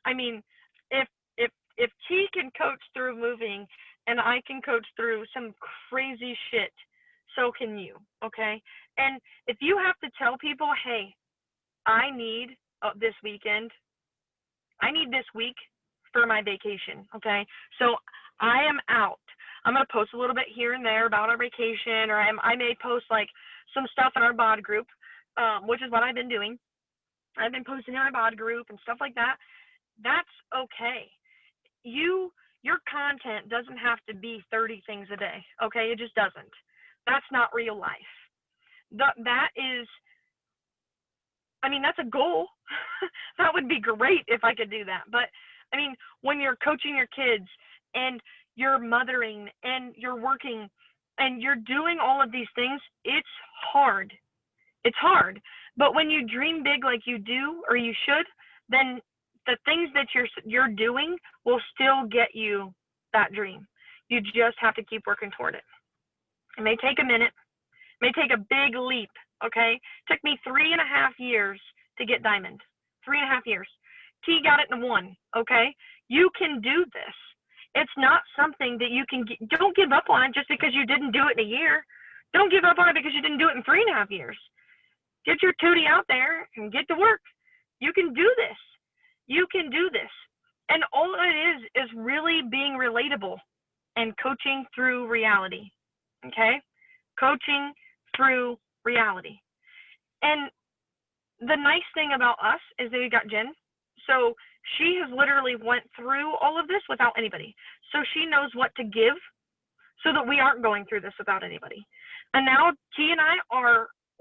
I mean, if T can coach through moving and I can coach through some crazy shit, so can you, okay? And if you have to tell people, hey, I need this weekend, I need this week for my vacation, okay? So I am out. I'm going to post a little bit here and there about our vacation, or I may post like some stuff in our bod group, which is what I've been doing. I've been posting in our bod group and stuff like that. That's okay. Your content doesn't have to be 30 things a day, okay? It just doesn't. That's not real life. That is, I mean, that's a goal. That would be great if I could do that. But, I mean, when you're coaching your kids and you're mothering and you're working and you're doing all of these things, it's hard. It's hard. But when you dream big like you do or you should, then the things that you're doing will still get you that dream. You just have to keep working toward it. It may take a minute. It may take a big leap, okay? It took me 3.5 years to get diamond. 3.5 years. T got it in 1, okay? You can do this. It's not something that you can don't give up on it just because you didn't do it in a year. Don't give up on it because you didn't do it in 3.5 years. Get your tootie out there and get to work. You can do this. You can do this. And all it is really being relatable and coaching through reality, okay? Coaching through reality. And the nice thing about us is that we got Jen. So she has literally went through all of this without anybody. So she knows what to give so that we aren't going through this without anybody. And now T and I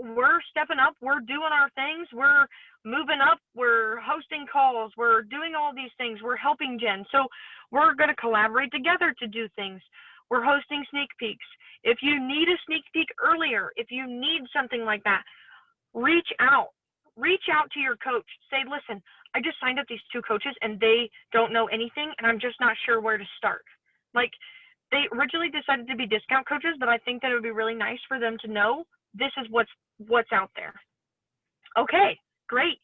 we're stepping up, we're doing our things, we're moving up, we're hosting calls, we're doing all these things, we're helping Jen. So we're going to collaborate together to do things. We're hosting sneak peeks. If you need a sneak peek earlier, if you need something like that, reach out to your coach. Say, listen, I just signed up these 2 coaches and they don't know anything and I'm just not sure where to start. Like, they originally decided to be discount coaches, but I think that it would be really nice for them to know this is what's out there. Okay, great.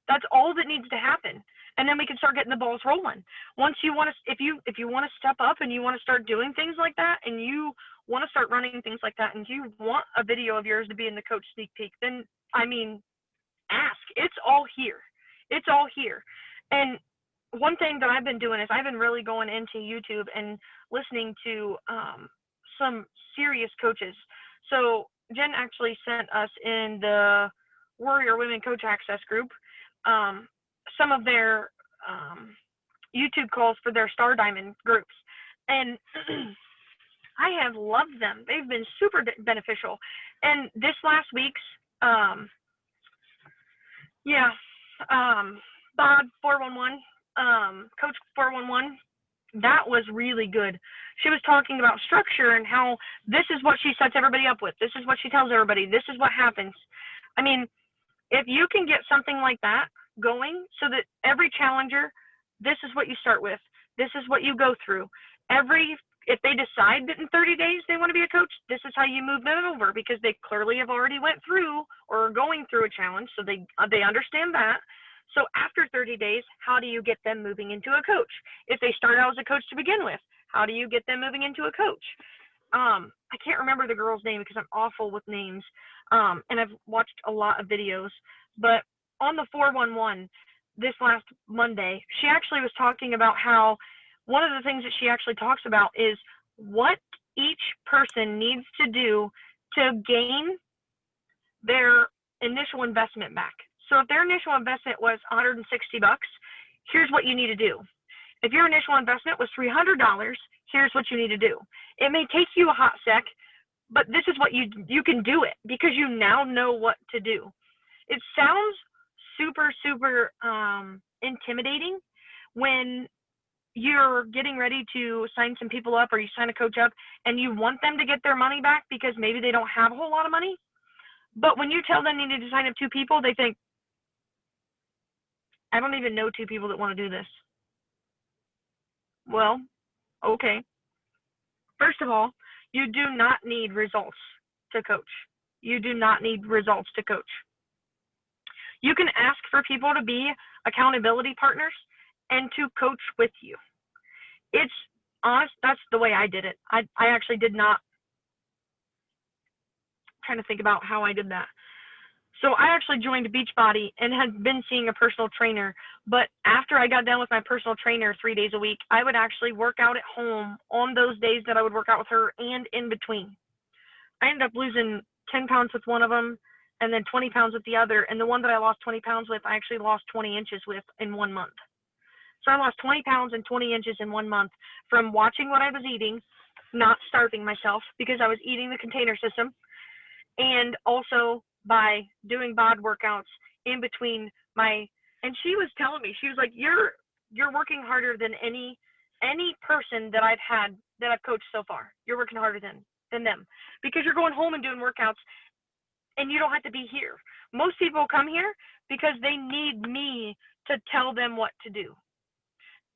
That's all that needs to happen. And then we can start getting the balls rolling. Once you want to, if you want to step up and you want to start doing things like that, and you want to start running things like that, and you want a video of yours to be in the coach sneak peek, then, I mean, ask. It's all here. It's all here. And one thing that I've been doing is I've been really going into YouTube and listening to some serious coaches. So Jen actually sent us in the Warrior Women Coach Access group some of their YouTube calls for their Star Diamond groups. And I have loved them. They've been super beneficial. And this last week's, Bob 411, Coach 411, that was really good. She was talking about structure and how this is what she sets everybody up with. This is what she tells everybody. This is what happens. I mean, if you can get something like that going so that every challenger, this is what you start with. This is what you go through. If they decide that in 30 days they want to be a coach, this is how you move them over, because they clearly have already went through or are going through a challenge, so they understand that. So after 30 days, how do you get them moving into a coach? If they start out as a coach to begin with, how do you get them moving into a coach? I can't remember the girl's name because I'm awful with names, and I've watched a lot of videos, but on the 411 this last Monday, she actually was talking about how one of the things that she actually talks about is what each person needs to do to gain their initial investment back. So if their initial investment was $160, here's what you need to do. If your initial investment was $300, here's what you need to do. It may take you a hot sec, but this is what you can do it because you now know what to do. It sounds super, super intimidating when you're getting ready to sign some people up or you sign a coach up and you want them to get their money back because maybe they don't have a whole lot of money. But when you tell them they need to sign up 2 people, they think, I don't even know 2 people that want to do this. Well, okay. First of all, you do not need results to coach. You do not need results to coach. You can ask for people to be accountability partners and to coach with you. It's honest, that's the way I did it. I actually did not, I'm trying to think about how I did that. So I actually joined Beachbody and had been seeing a personal trainer, but after I got done with my personal trainer 3 days a week, I would actually work out at home on those days that I would work out with her and in between. I ended up losing 10 pounds with one of them and then 20 pounds with the other. And the one that I lost 20 pounds with, I actually lost 20 inches with in 1 month. So I lost 20 pounds and 20 inches in 1 month from watching what I was eating, not starving myself because I was eating the container system, and also by doing bod workouts in between and she was telling me, she was like, you're working harder than any person that I've coached so far. You're working harder than them because you're going home and doing workouts and you don't have to be here. Most people come here because they need me to tell them what to do.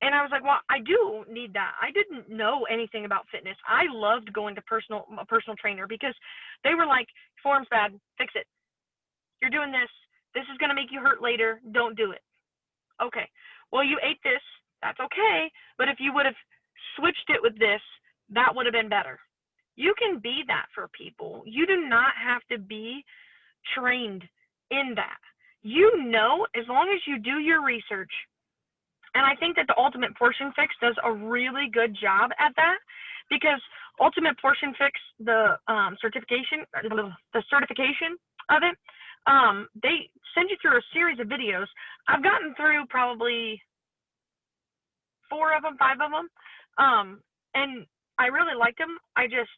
And I was like, well, I do need that. I didn't know anything about fitness. I loved going to a personal trainer because they were like, form's bad, fix it. You're doing this. This is going to make you hurt later. Don't do it. Okay. Well, you ate this. That's okay. But if you would have switched it with this, that would have been better. You can be that for people. You do not have to be trained in that. You know, as long as you do your research. And I think that the Ultimate Portion Fix does a really good job at that because Ultimate Portion Fix, the certification of it, they send you through a series of videos. I've gotten through probably 4 of them, 5 of them, and I really liked them. I just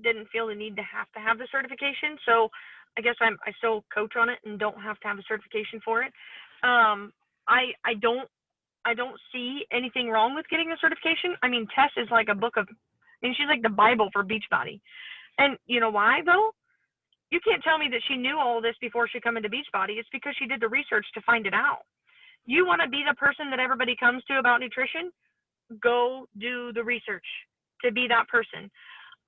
didn't feel the need to have the certification, so I guess I still coach on it and don't have to have the certification for it. I don't see anything wrong with getting a certification. I mean, Tess is like she's like the Bible for Beachbody. And you know why though? You can't tell me that she knew all this before she come into Beachbody. It's because she did the research to find it out. You want to be the person that everybody comes to about nutrition? Go do the research to be that person.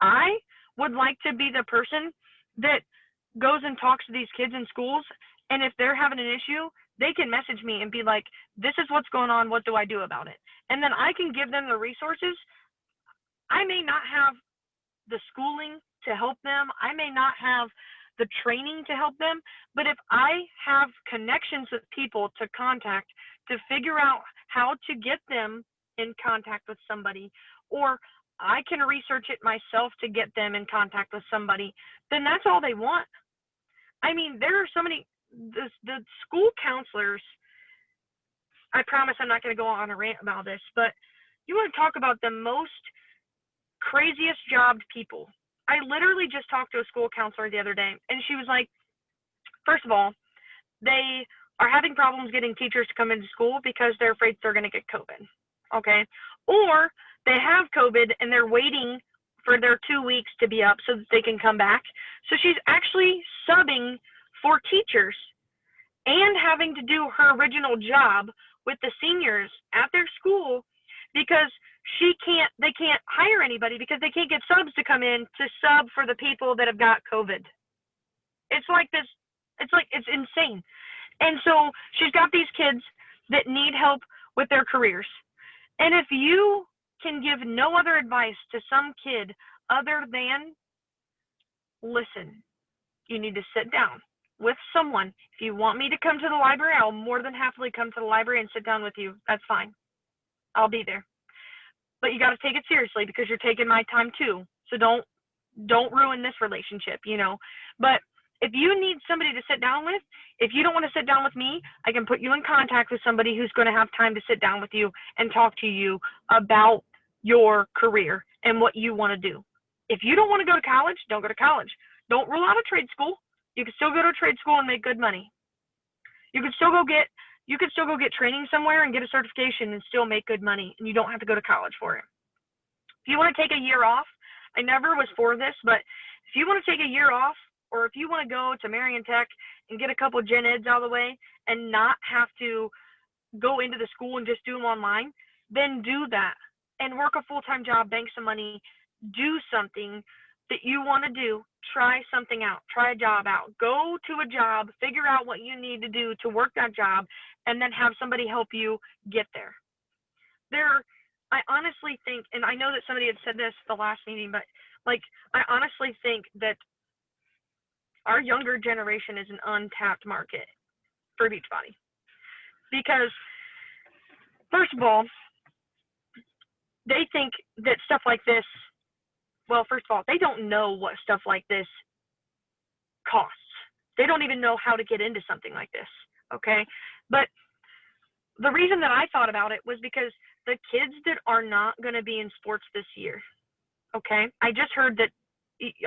I would like to be the person that goes and talks to these kids in schools, and if they're having an issue, they can message me and be like, this is what's going on, what do I do about it? And then I can give them the resources. I may not have the schooling to help them. I may not have the training to help them, but if I have connections with people to contact to figure out how to get them in contact with somebody, or I can research it myself to get them in contact with somebody, then that's all they want. I mean, there are so many, the school counselors, I promise I'm not going to go on a rant about this, but you want to talk about the most craziest jobbed people. I literally just talked to a school counselor the other day, and she was like, first of all, they are having problems getting teachers to come into school because they're afraid they're going to get COVID. Okay. Or they have COVID and they're waiting for their 2 weeks to be up so that they can come back. So she's actually subbing for teachers and having to do her original job with the seniors at their school because they can't hire anybody because they can't get subs to come in to sub for the people that have got COVID. It's like this. It's insane. And so she's got these kids that need help with their careers. And if you can give no other advice to some kid other than, listen, you need to sit down with someone. If you want me to come to the library, I'll more than happily come to the library and sit down with you. That's fine. I'll be there. But you got to take it seriously because you're taking my time too. So don't ruin this relationship, you know. But if you need somebody to sit down with, if you don't want to sit down with me, I can put you in contact with somebody who's going to have time to sit down with you and talk to you about your career and what you want to do. If you don't want to go to college, don't go to college. Don't rule out a trade school. You can still go to a trade school and make good money. You can still go get training somewhere and get a certification and still make good money, and you don't have to go to college for it. If you want to take a year off, I never was for this, but if you want to take a year off, or if you want to go to Marion Tech and get a couple of gen eds out of the way and not have to go into the school and just do them online, then do that and work a full-time job, bank some money, do something that you want to do. Try something out. Try a job out. Go to a job, figure out what you need to do to work that job, and then have somebody help you get there. I honestly think, and I know that somebody had said this the last meeting, but like, I honestly think that our younger generation is an untapped market for Beachbody. Because, first of all, they think that stuff like this, well, first of all, they don't know what stuff like this costs. They don't even know how to get into something like this, okay? But the reason that I thought about it was because the kids that are not going to be in sports this year, okay? I just heard that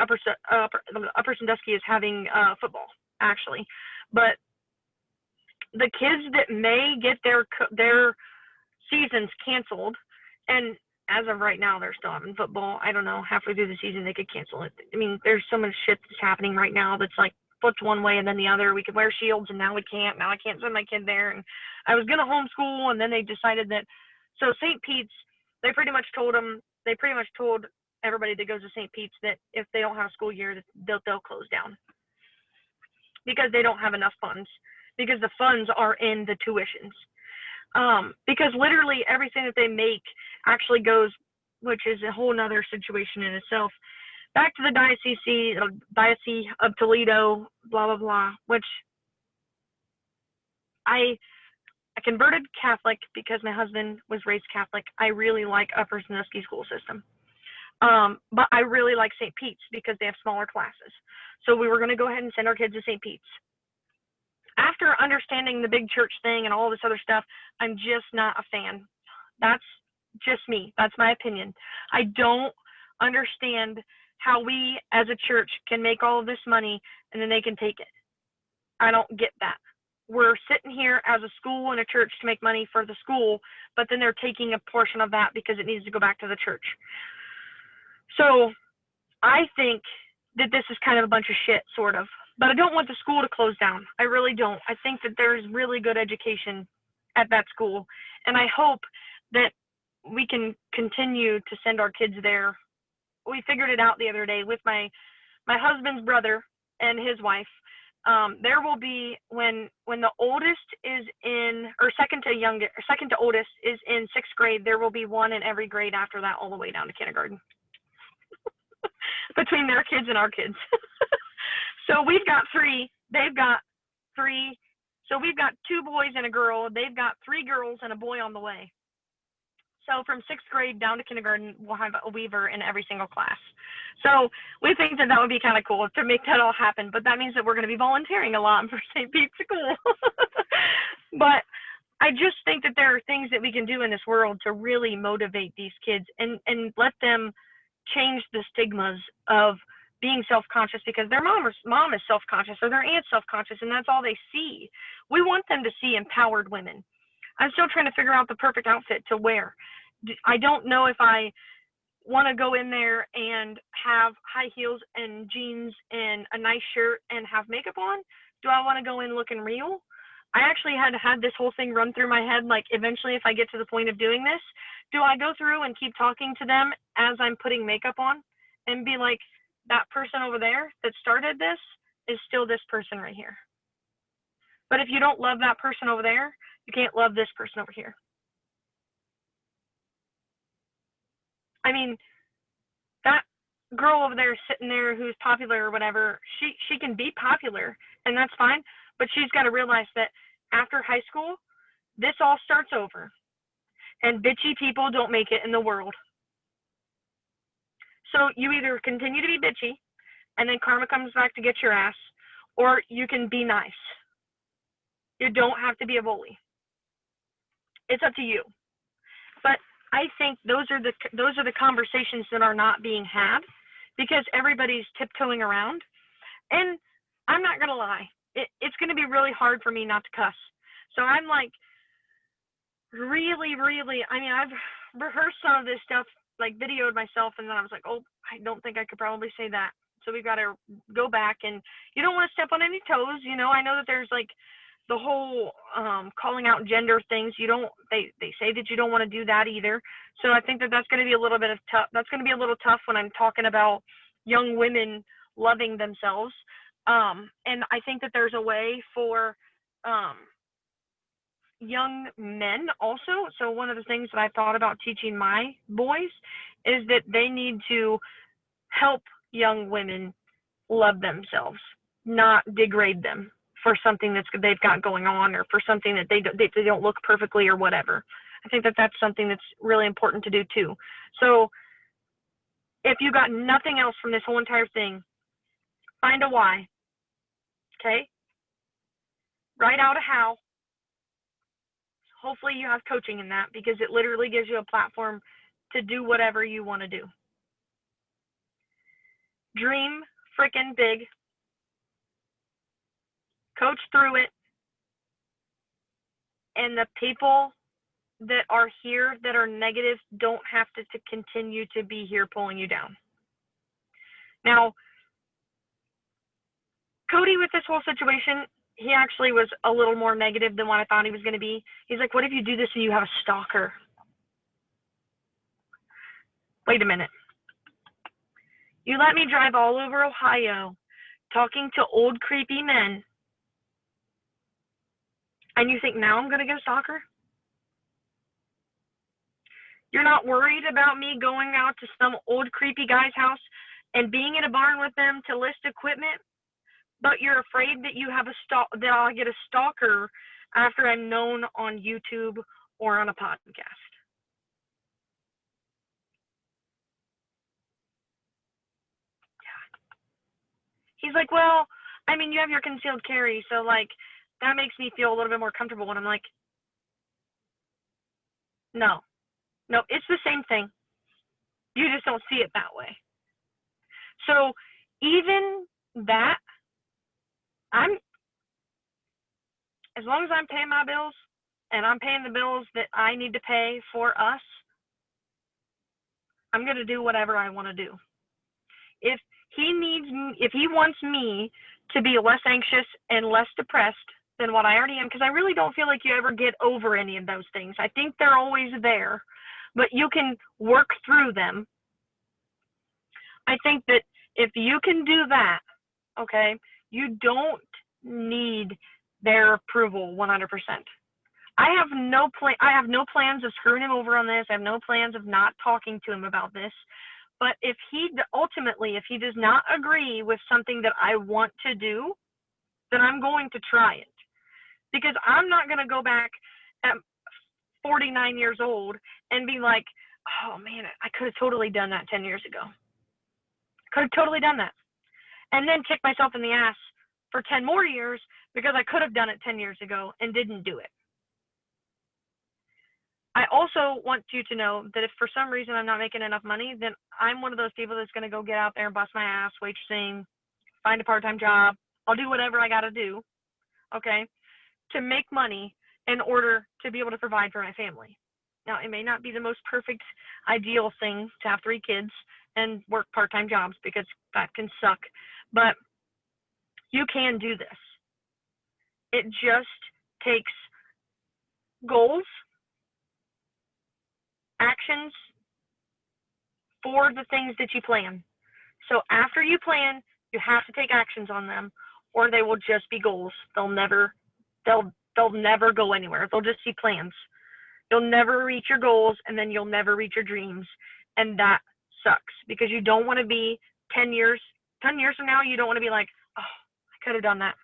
Upper Sandusky is having football, actually. But the kids that may get their seasons canceled, and as of right now, they're still having football. I don't know, halfway through the season, they could cancel it. I mean, there's so much shit that's happening right now that's like flipped one way and then the other. We could wear shields, and now we can't. Now I can't send my kid there. And I was going to homeschool, and then they decided that. So St. Pete's, they pretty much told everybody that goes to St. Pete's that if they don't have a school year, they'll close down because they don't have enough funds, because the funds are in the tuitions. Because literally everything that they make actually goes, which is a whole nother situation in itself, back to the Diocese of Toledo, blah, blah, blah, which I converted Catholic because my husband was raised Catholic. I really like Upper Sandusky school system. But I really like St. Pete's because they have smaller classes. So we were going to go ahead and send our kids to St. Pete's. After understanding the big church thing and all this other stuff, I'm just not a fan. That's just me. That's my opinion. I don't understand how we as a church can make all of this money and then they can take it. I don't get that. We're sitting here as a school and a church to make money for the school, but then they're taking a portion of that because it needs to go back to the church. So I think that this is kind of a bunch of shit, sort of. But I don't want the school to close down. I really don't. I think that there's really good education at that school. And I hope that we can continue to send our kids there. We figured it out the other day with my husband's brother and his wife. There will be, when the oldest is in, or second to oldest is in 6th grade, there will be one in every grade after that, all the way down to kindergarten. Between their kids and our kids. So we've got 3, they've got 3. So we've got 2 boys and a girl. They've got 3 girls and a boy on the way. So from 6th grade down to kindergarten, we'll have a Weaver in every single class. So we think that would be kind of cool to make that all happen. But that means that we're going to be volunteering a lot for St. Pete's School. But I just think that there are things that we can do in this world to really motivate these kids and let them change the stigmas of being self-conscious because their mom is self-conscious or their aunt's self-conscious, and that's all they see. We want them to see empowered women. I'm still trying to figure out the perfect outfit to wear. I don't know if I want to go in there and have high heels and jeans and a nice shirt and have makeup on. Do I want to go in looking real? I actually had this whole thing run through my head, like eventually if I get to the point of doing this, do I go through and keep talking to them as I'm putting makeup on and be like, that person over there that started this is still this person right here. But if you don't love that person over there, you can't love this person over here. I mean, that girl over there sitting there who's popular or whatever, she can be popular and that's fine, but she's got to realize that after high school, this all starts over and bitchy people don't make it in the world. So you either continue to be bitchy and then karma comes back to get your ass, or you can be nice. You don't have to be a bully. It's up to you. But I think those are the conversations that are not being had because everybody's tiptoeing around. And I'm not gonna lie, it's gonna be really hard for me not to cuss. So I'm like really, I mean, I've rehearsed some of this stuff, like videoed myself, and then I was like, oh, I don't think I could probably say that. So we've got to go back, and you don't want to step on any toes. You know, I know that there's like the whole calling out gender things. They say that you don't want to do that either. So I think that that's going to be a little bit of tough. That's going to be a little tough when I'm talking about young women loving themselves. And I think that there's a way for young men also. So one of the things that I thought about teaching my boys is that they need to help young women love themselves, not degrade them for something they've got going on or for something that they don't look perfectly or whatever. I think that that's something that's really important to do too. So if you got nothing else from this whole entire thing, find a why, okay? Write out a how. Hopefully you have coaching in that because it literally gives you a platform to do whatever you want to do. Dream freaking big. Coach through it. And the people that are here that are negative don't have to continue to be here pulling you down. Now, Cody, with this whole situation, he actually was a little more negative than what I thought he was going to be. He's like, what if you do this and you have a stalker? Wait a minute. You let me drive all over Ohio talking to old creepy men, and you think now I'm going to get a stalker? You're not worried about me going out to some old creepy guy's house and being in a barn with them to list equipment, but you're afraid that that I'll get a stalker after I'm known on YouTube or on a podcast. He's like, well, I mean, you have your concealed carry, so like that makes me feel a little bit more comfortable. And I'm like, no, it's the same thing. You just don't see it that way. So even that, as long as I'm paying my bills and I'm paying the bills that I need to pay for us, I'm going to do whatever I want to do. If he wants me to be less anxious and less depressed than what I already am, because I really don't feel like you ever get over any of those things. I think they're always there, but you can work through them. I think that if you can do that, okay, you don't need their approval 100%. I have no plans of screwing him over on this. I have no plans of not talking to him about this. But if he does not agree with something that I want to do, then I'm going to try it. Because I'm not going to go back at 49 years old and be like, oh man, I could have totally done that 10 years ago. Could have totally done that. And then kick myself in the ass for 10 more years because I could have done it 10 years ago and didn't do it. I also want you to know that if for some reason I'm not making enough money, then I'm one of those people that's going to go get out there and bust my ass waitressing, find a part-time job. I'll do whatever I got to do, okay, to make money in order to be able to provide for my family. Now, it may not be the most perfect, ideal thing to have 3 kids and work part-time jobs, because that can suck, but you can do this. It just takes goals, actions for the things that you plan. So after you plan, you have to take actions on them, or they will just be goals. They'll never go anywhere. They'll just be plans. You'll never reach your goals, and then you'll never reach your dreams, and that sucks, because you don't want to be 10 years from now, you don't want to be like, oh, I could have done that.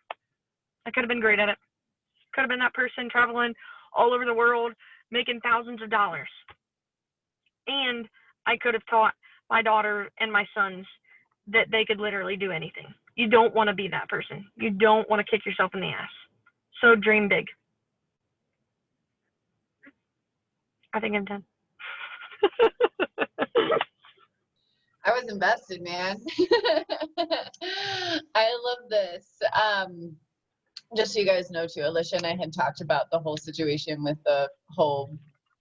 I could have been great at it. Could have been that person traveling all over the world, making thousands of dollars. And I could have taught my daughter and my sons that they could literally do anything. You don't want to be that person. You don't want to kick yourself in the ass. So dream big. I think I'm done. I was invested, man. I love this. Just so you guys know too, Alicia and I had talked about the whole situation with the whole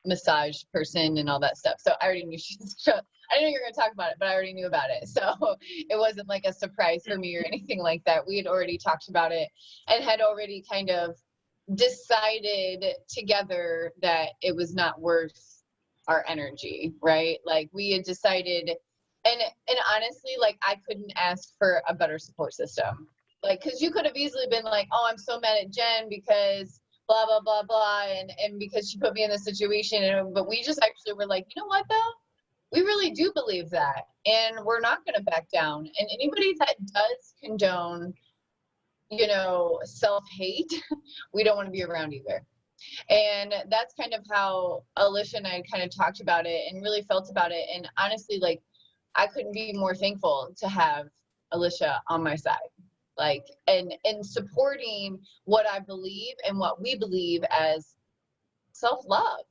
massage person and all that stuff. So I already knew I didn't know you were going to talk about it, but I already knew about it. So it wasn't like a surprise for me or anything like that. We had already talked about it and had already kind of decided together that it was not worth our energy, right? Like we had decided, and honestly, like I couldn't ask for a better support system. Like, cause you could have easily been like, oh, I'm so mad at Jen because blah, blah, blah, blah. And because she put me in this situation. But we just actually were like, you know what though? We really do believe that. And we're not going to back down. And anybody that does condone, you know, self-hate, we don't want to be around either. And that's kind of how Alicia and I kind of talked about it and really felt about it. And honestly, like, I couldn't be more thankful to have Alicia on my side. Like, and supporting what I believe and what we believe as self-love,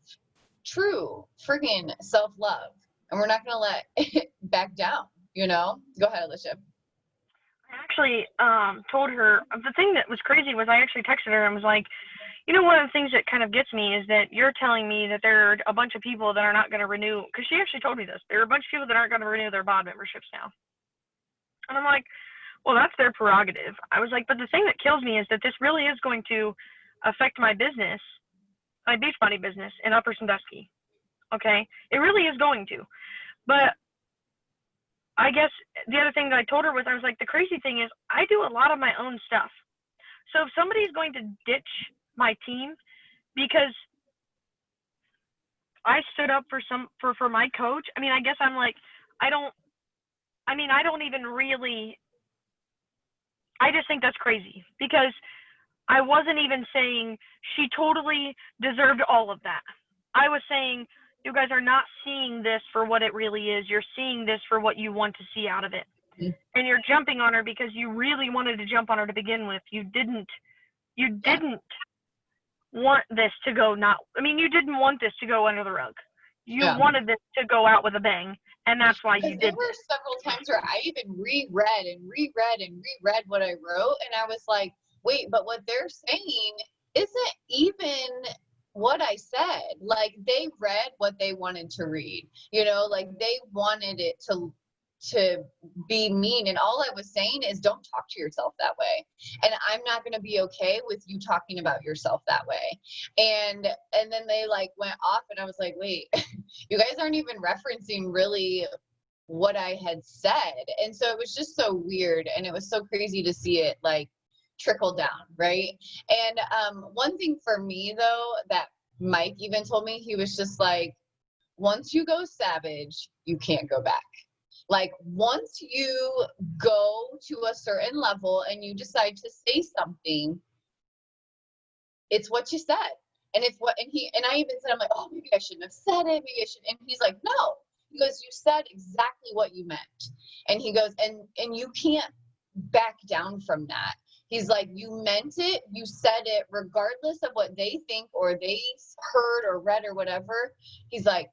true freaking self-love. And we're not going to let it back down, you know? Go ahead, Alicia. I actually told her, the thing that was crazy was I actually texted her and was like, you know, one of the things that kind of gets me is that you're telling me that there are a bunch of people that are not going to renew, because she actually told me this. There are a bunch of people that aren't going to renew their BOD memberships now. And I'm like, well, that's their prerogative. I was like, but the thing that kills me is that this really is going to affect my business, my Beachbody business in Upper Sandusky. Okay? It really is going to. But I guess the other thing that I told her was, I was like, the crazy thing is I do a lot of my own stuff. So if somebody's going to ditch my team because I stood up for my coach, I mean, I guess I'm like, I don't even really, I just think that's crazy, because I wasn't even saying she totally deserved all of that. I was saying, you guys are not seeing this for what it really is. You're seeing this for what you want to see out of it. Mm-hmm. And you're jumping on her because you really wanted to jump on her to begin with. You didn't want this to go you didn't want this to go under the rug. You wanted this to go out with a bang, and that's why you did. There were several times where I even reread what I wrote, and I was like, wait, but what they're saying isn't even what I said. Like, they read what they wanted to read, you know, like they wanted it to be mean, and all I was saying is don't talk to yourself that way, and I'm not going to be okay with you talking about yourself that way. And then they like went off, and I was like, wait, you guys aren't even referencing really what I had said. And so it was just so weird, and it was so crazy to see it like trickle down, right? And one thing for me though that Mike even told me, he was just like, once you go savage, you can't go back. Like, once you go to a certain level and you decide to say something, it's what you said. And it's what, and I even said, I'm like, oh, maybe I shouldn't have said it. Maybe I should. And he's like, no, he goes, you said exactly what you meant. And he goes, and you can't back down from that. He's like, you meant it, you said it, regardless of what they think or they heard or read or whatever. He's like,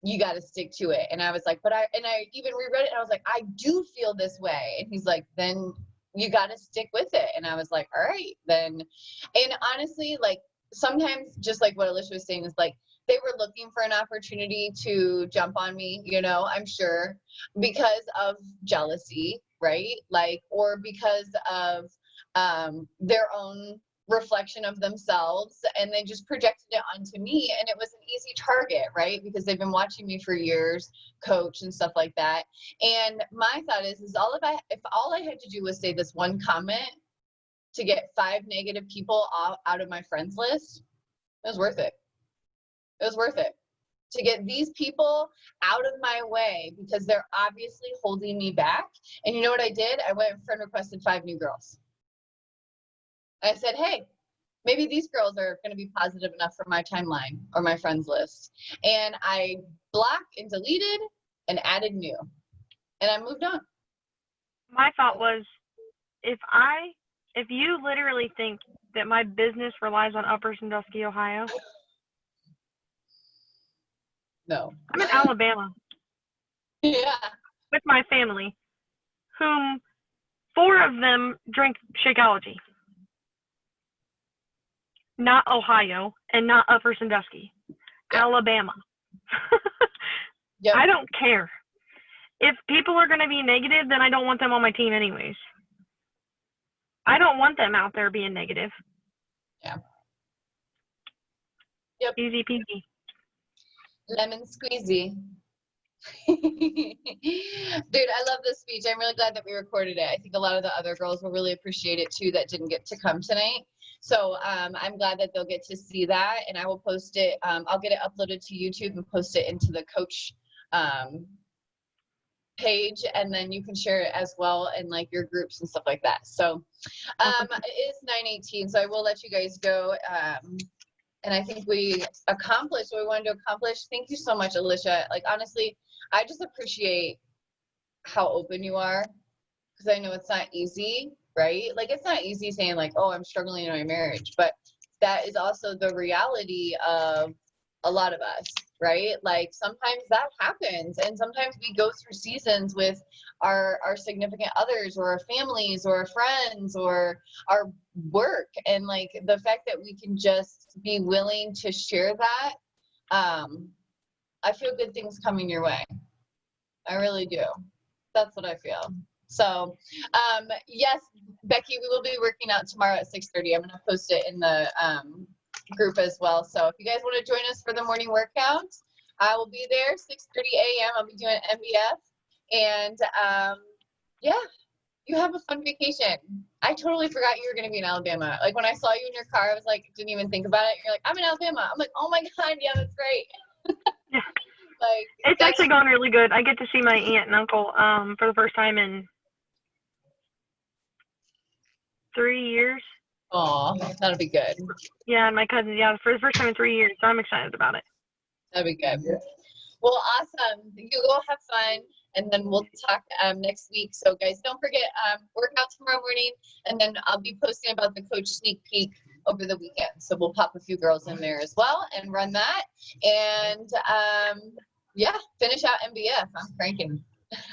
you got to stick to it. And I was like, I even reread it and I was like, I do feel this way. And he's like, then you got to stick with it. And I was like, all right, then. And honestly, like sometimes just like what Alicia was saying is like, they were looking for an opportunity to jump on me, you know, I'm sure because of jealousy, right? Like, or because of their own reflection of themselves, and they just projected it onto me, and it was an easy target, right? Because they've been watching me for years, coach and stuff like that. And my thought is if all I had to do was say this one comment to get 5 negative people out of my friends list, it was worth it. It was worth it to get these people out of my way because they're obviously holding me back. And you know what I did? I went and friend requested 5 new girls. I said, hey, maybe these girls are going to be positive enough for my timeline or my friends list. And I blocked and deleted and added new. And I moved on. My thought was, if you literally think that my business relies on Upper Sandusky, Ohio, no. I'm in Alabama. Yeah. With my family, whom 4 of them drink Shakeology. Not Ohio and not Upper Sandusky. Yep. Alabama. Yep. I don't care. If people are going to be negative, then I don't want them on my team anyways. I don't want them out there being negative. Yeah. Yep. Easy peasy. Lemon squeezy. Dude, I love this speech. I'm really glad that we recorded it. I think a lot of the other girls will really appreciate it too that didn't get to come tonight. So I'm glad that they'll get to see that, and I will post it. I'll get it uploaded to YouTube and post it into the coach page, and then you can share it as well in like your groups and stuff like that. So it is 9:18, so I will let you guys go. And I think we accomplished what we wanted to accomplish. Thank you so much, Alicia. Like, honestly, I just appreciate how open you are, because I know it's not easy, right? Like, it's not easy saying like, oh, I'm struggling in my marriage, but that is also the reality of a lot of us, right? Like, sometimes that happens, and sometimes we go through seasons with our significant others or our families or our friends or our work, and like the fact that we can just be willing to share that, I feel good things coming your way. I really do. That's what I feel. So yes, Becky, we will be working out tomorrow at 6:30. I'm going to post it in the group as well. So if you guys want to join us for the morning workouts, I will be there 6:30 a.m. I'll be doing MBF, and yeah, you have a fun vacation. I totally forgot you were going to be in Alabama. Like, when I saw you in your car, I was like, didn't even think about it. You're like, I'm in Alabama. I'm like, oh my God, yeah, that's great. Yeah. Like, it's actually gone really good. I get to see my aunt and uncle for the first time in 3 years. Oh, that'll be good. Yeah, and my cousins, yeah, for the first time in 3 years, so I'm excited about it. That'll be good. Well, awesome. You go have fun, and then we'll talk next week. So, guys, don't forget, workout tomorrow morning, and then I'll be posting about the coach sneak peek over the weekend. So we'll pop a few girls in there as well and run that. And, yeah, finish out MBF. I'm cranking.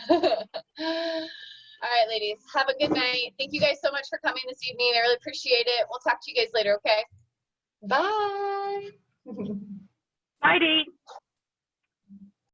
All right, ladies, have a good night. Thank you guys so much for coming this evening. I really appreciate it. We'll talk to you guys later, okay? Bye. Bye, Dee.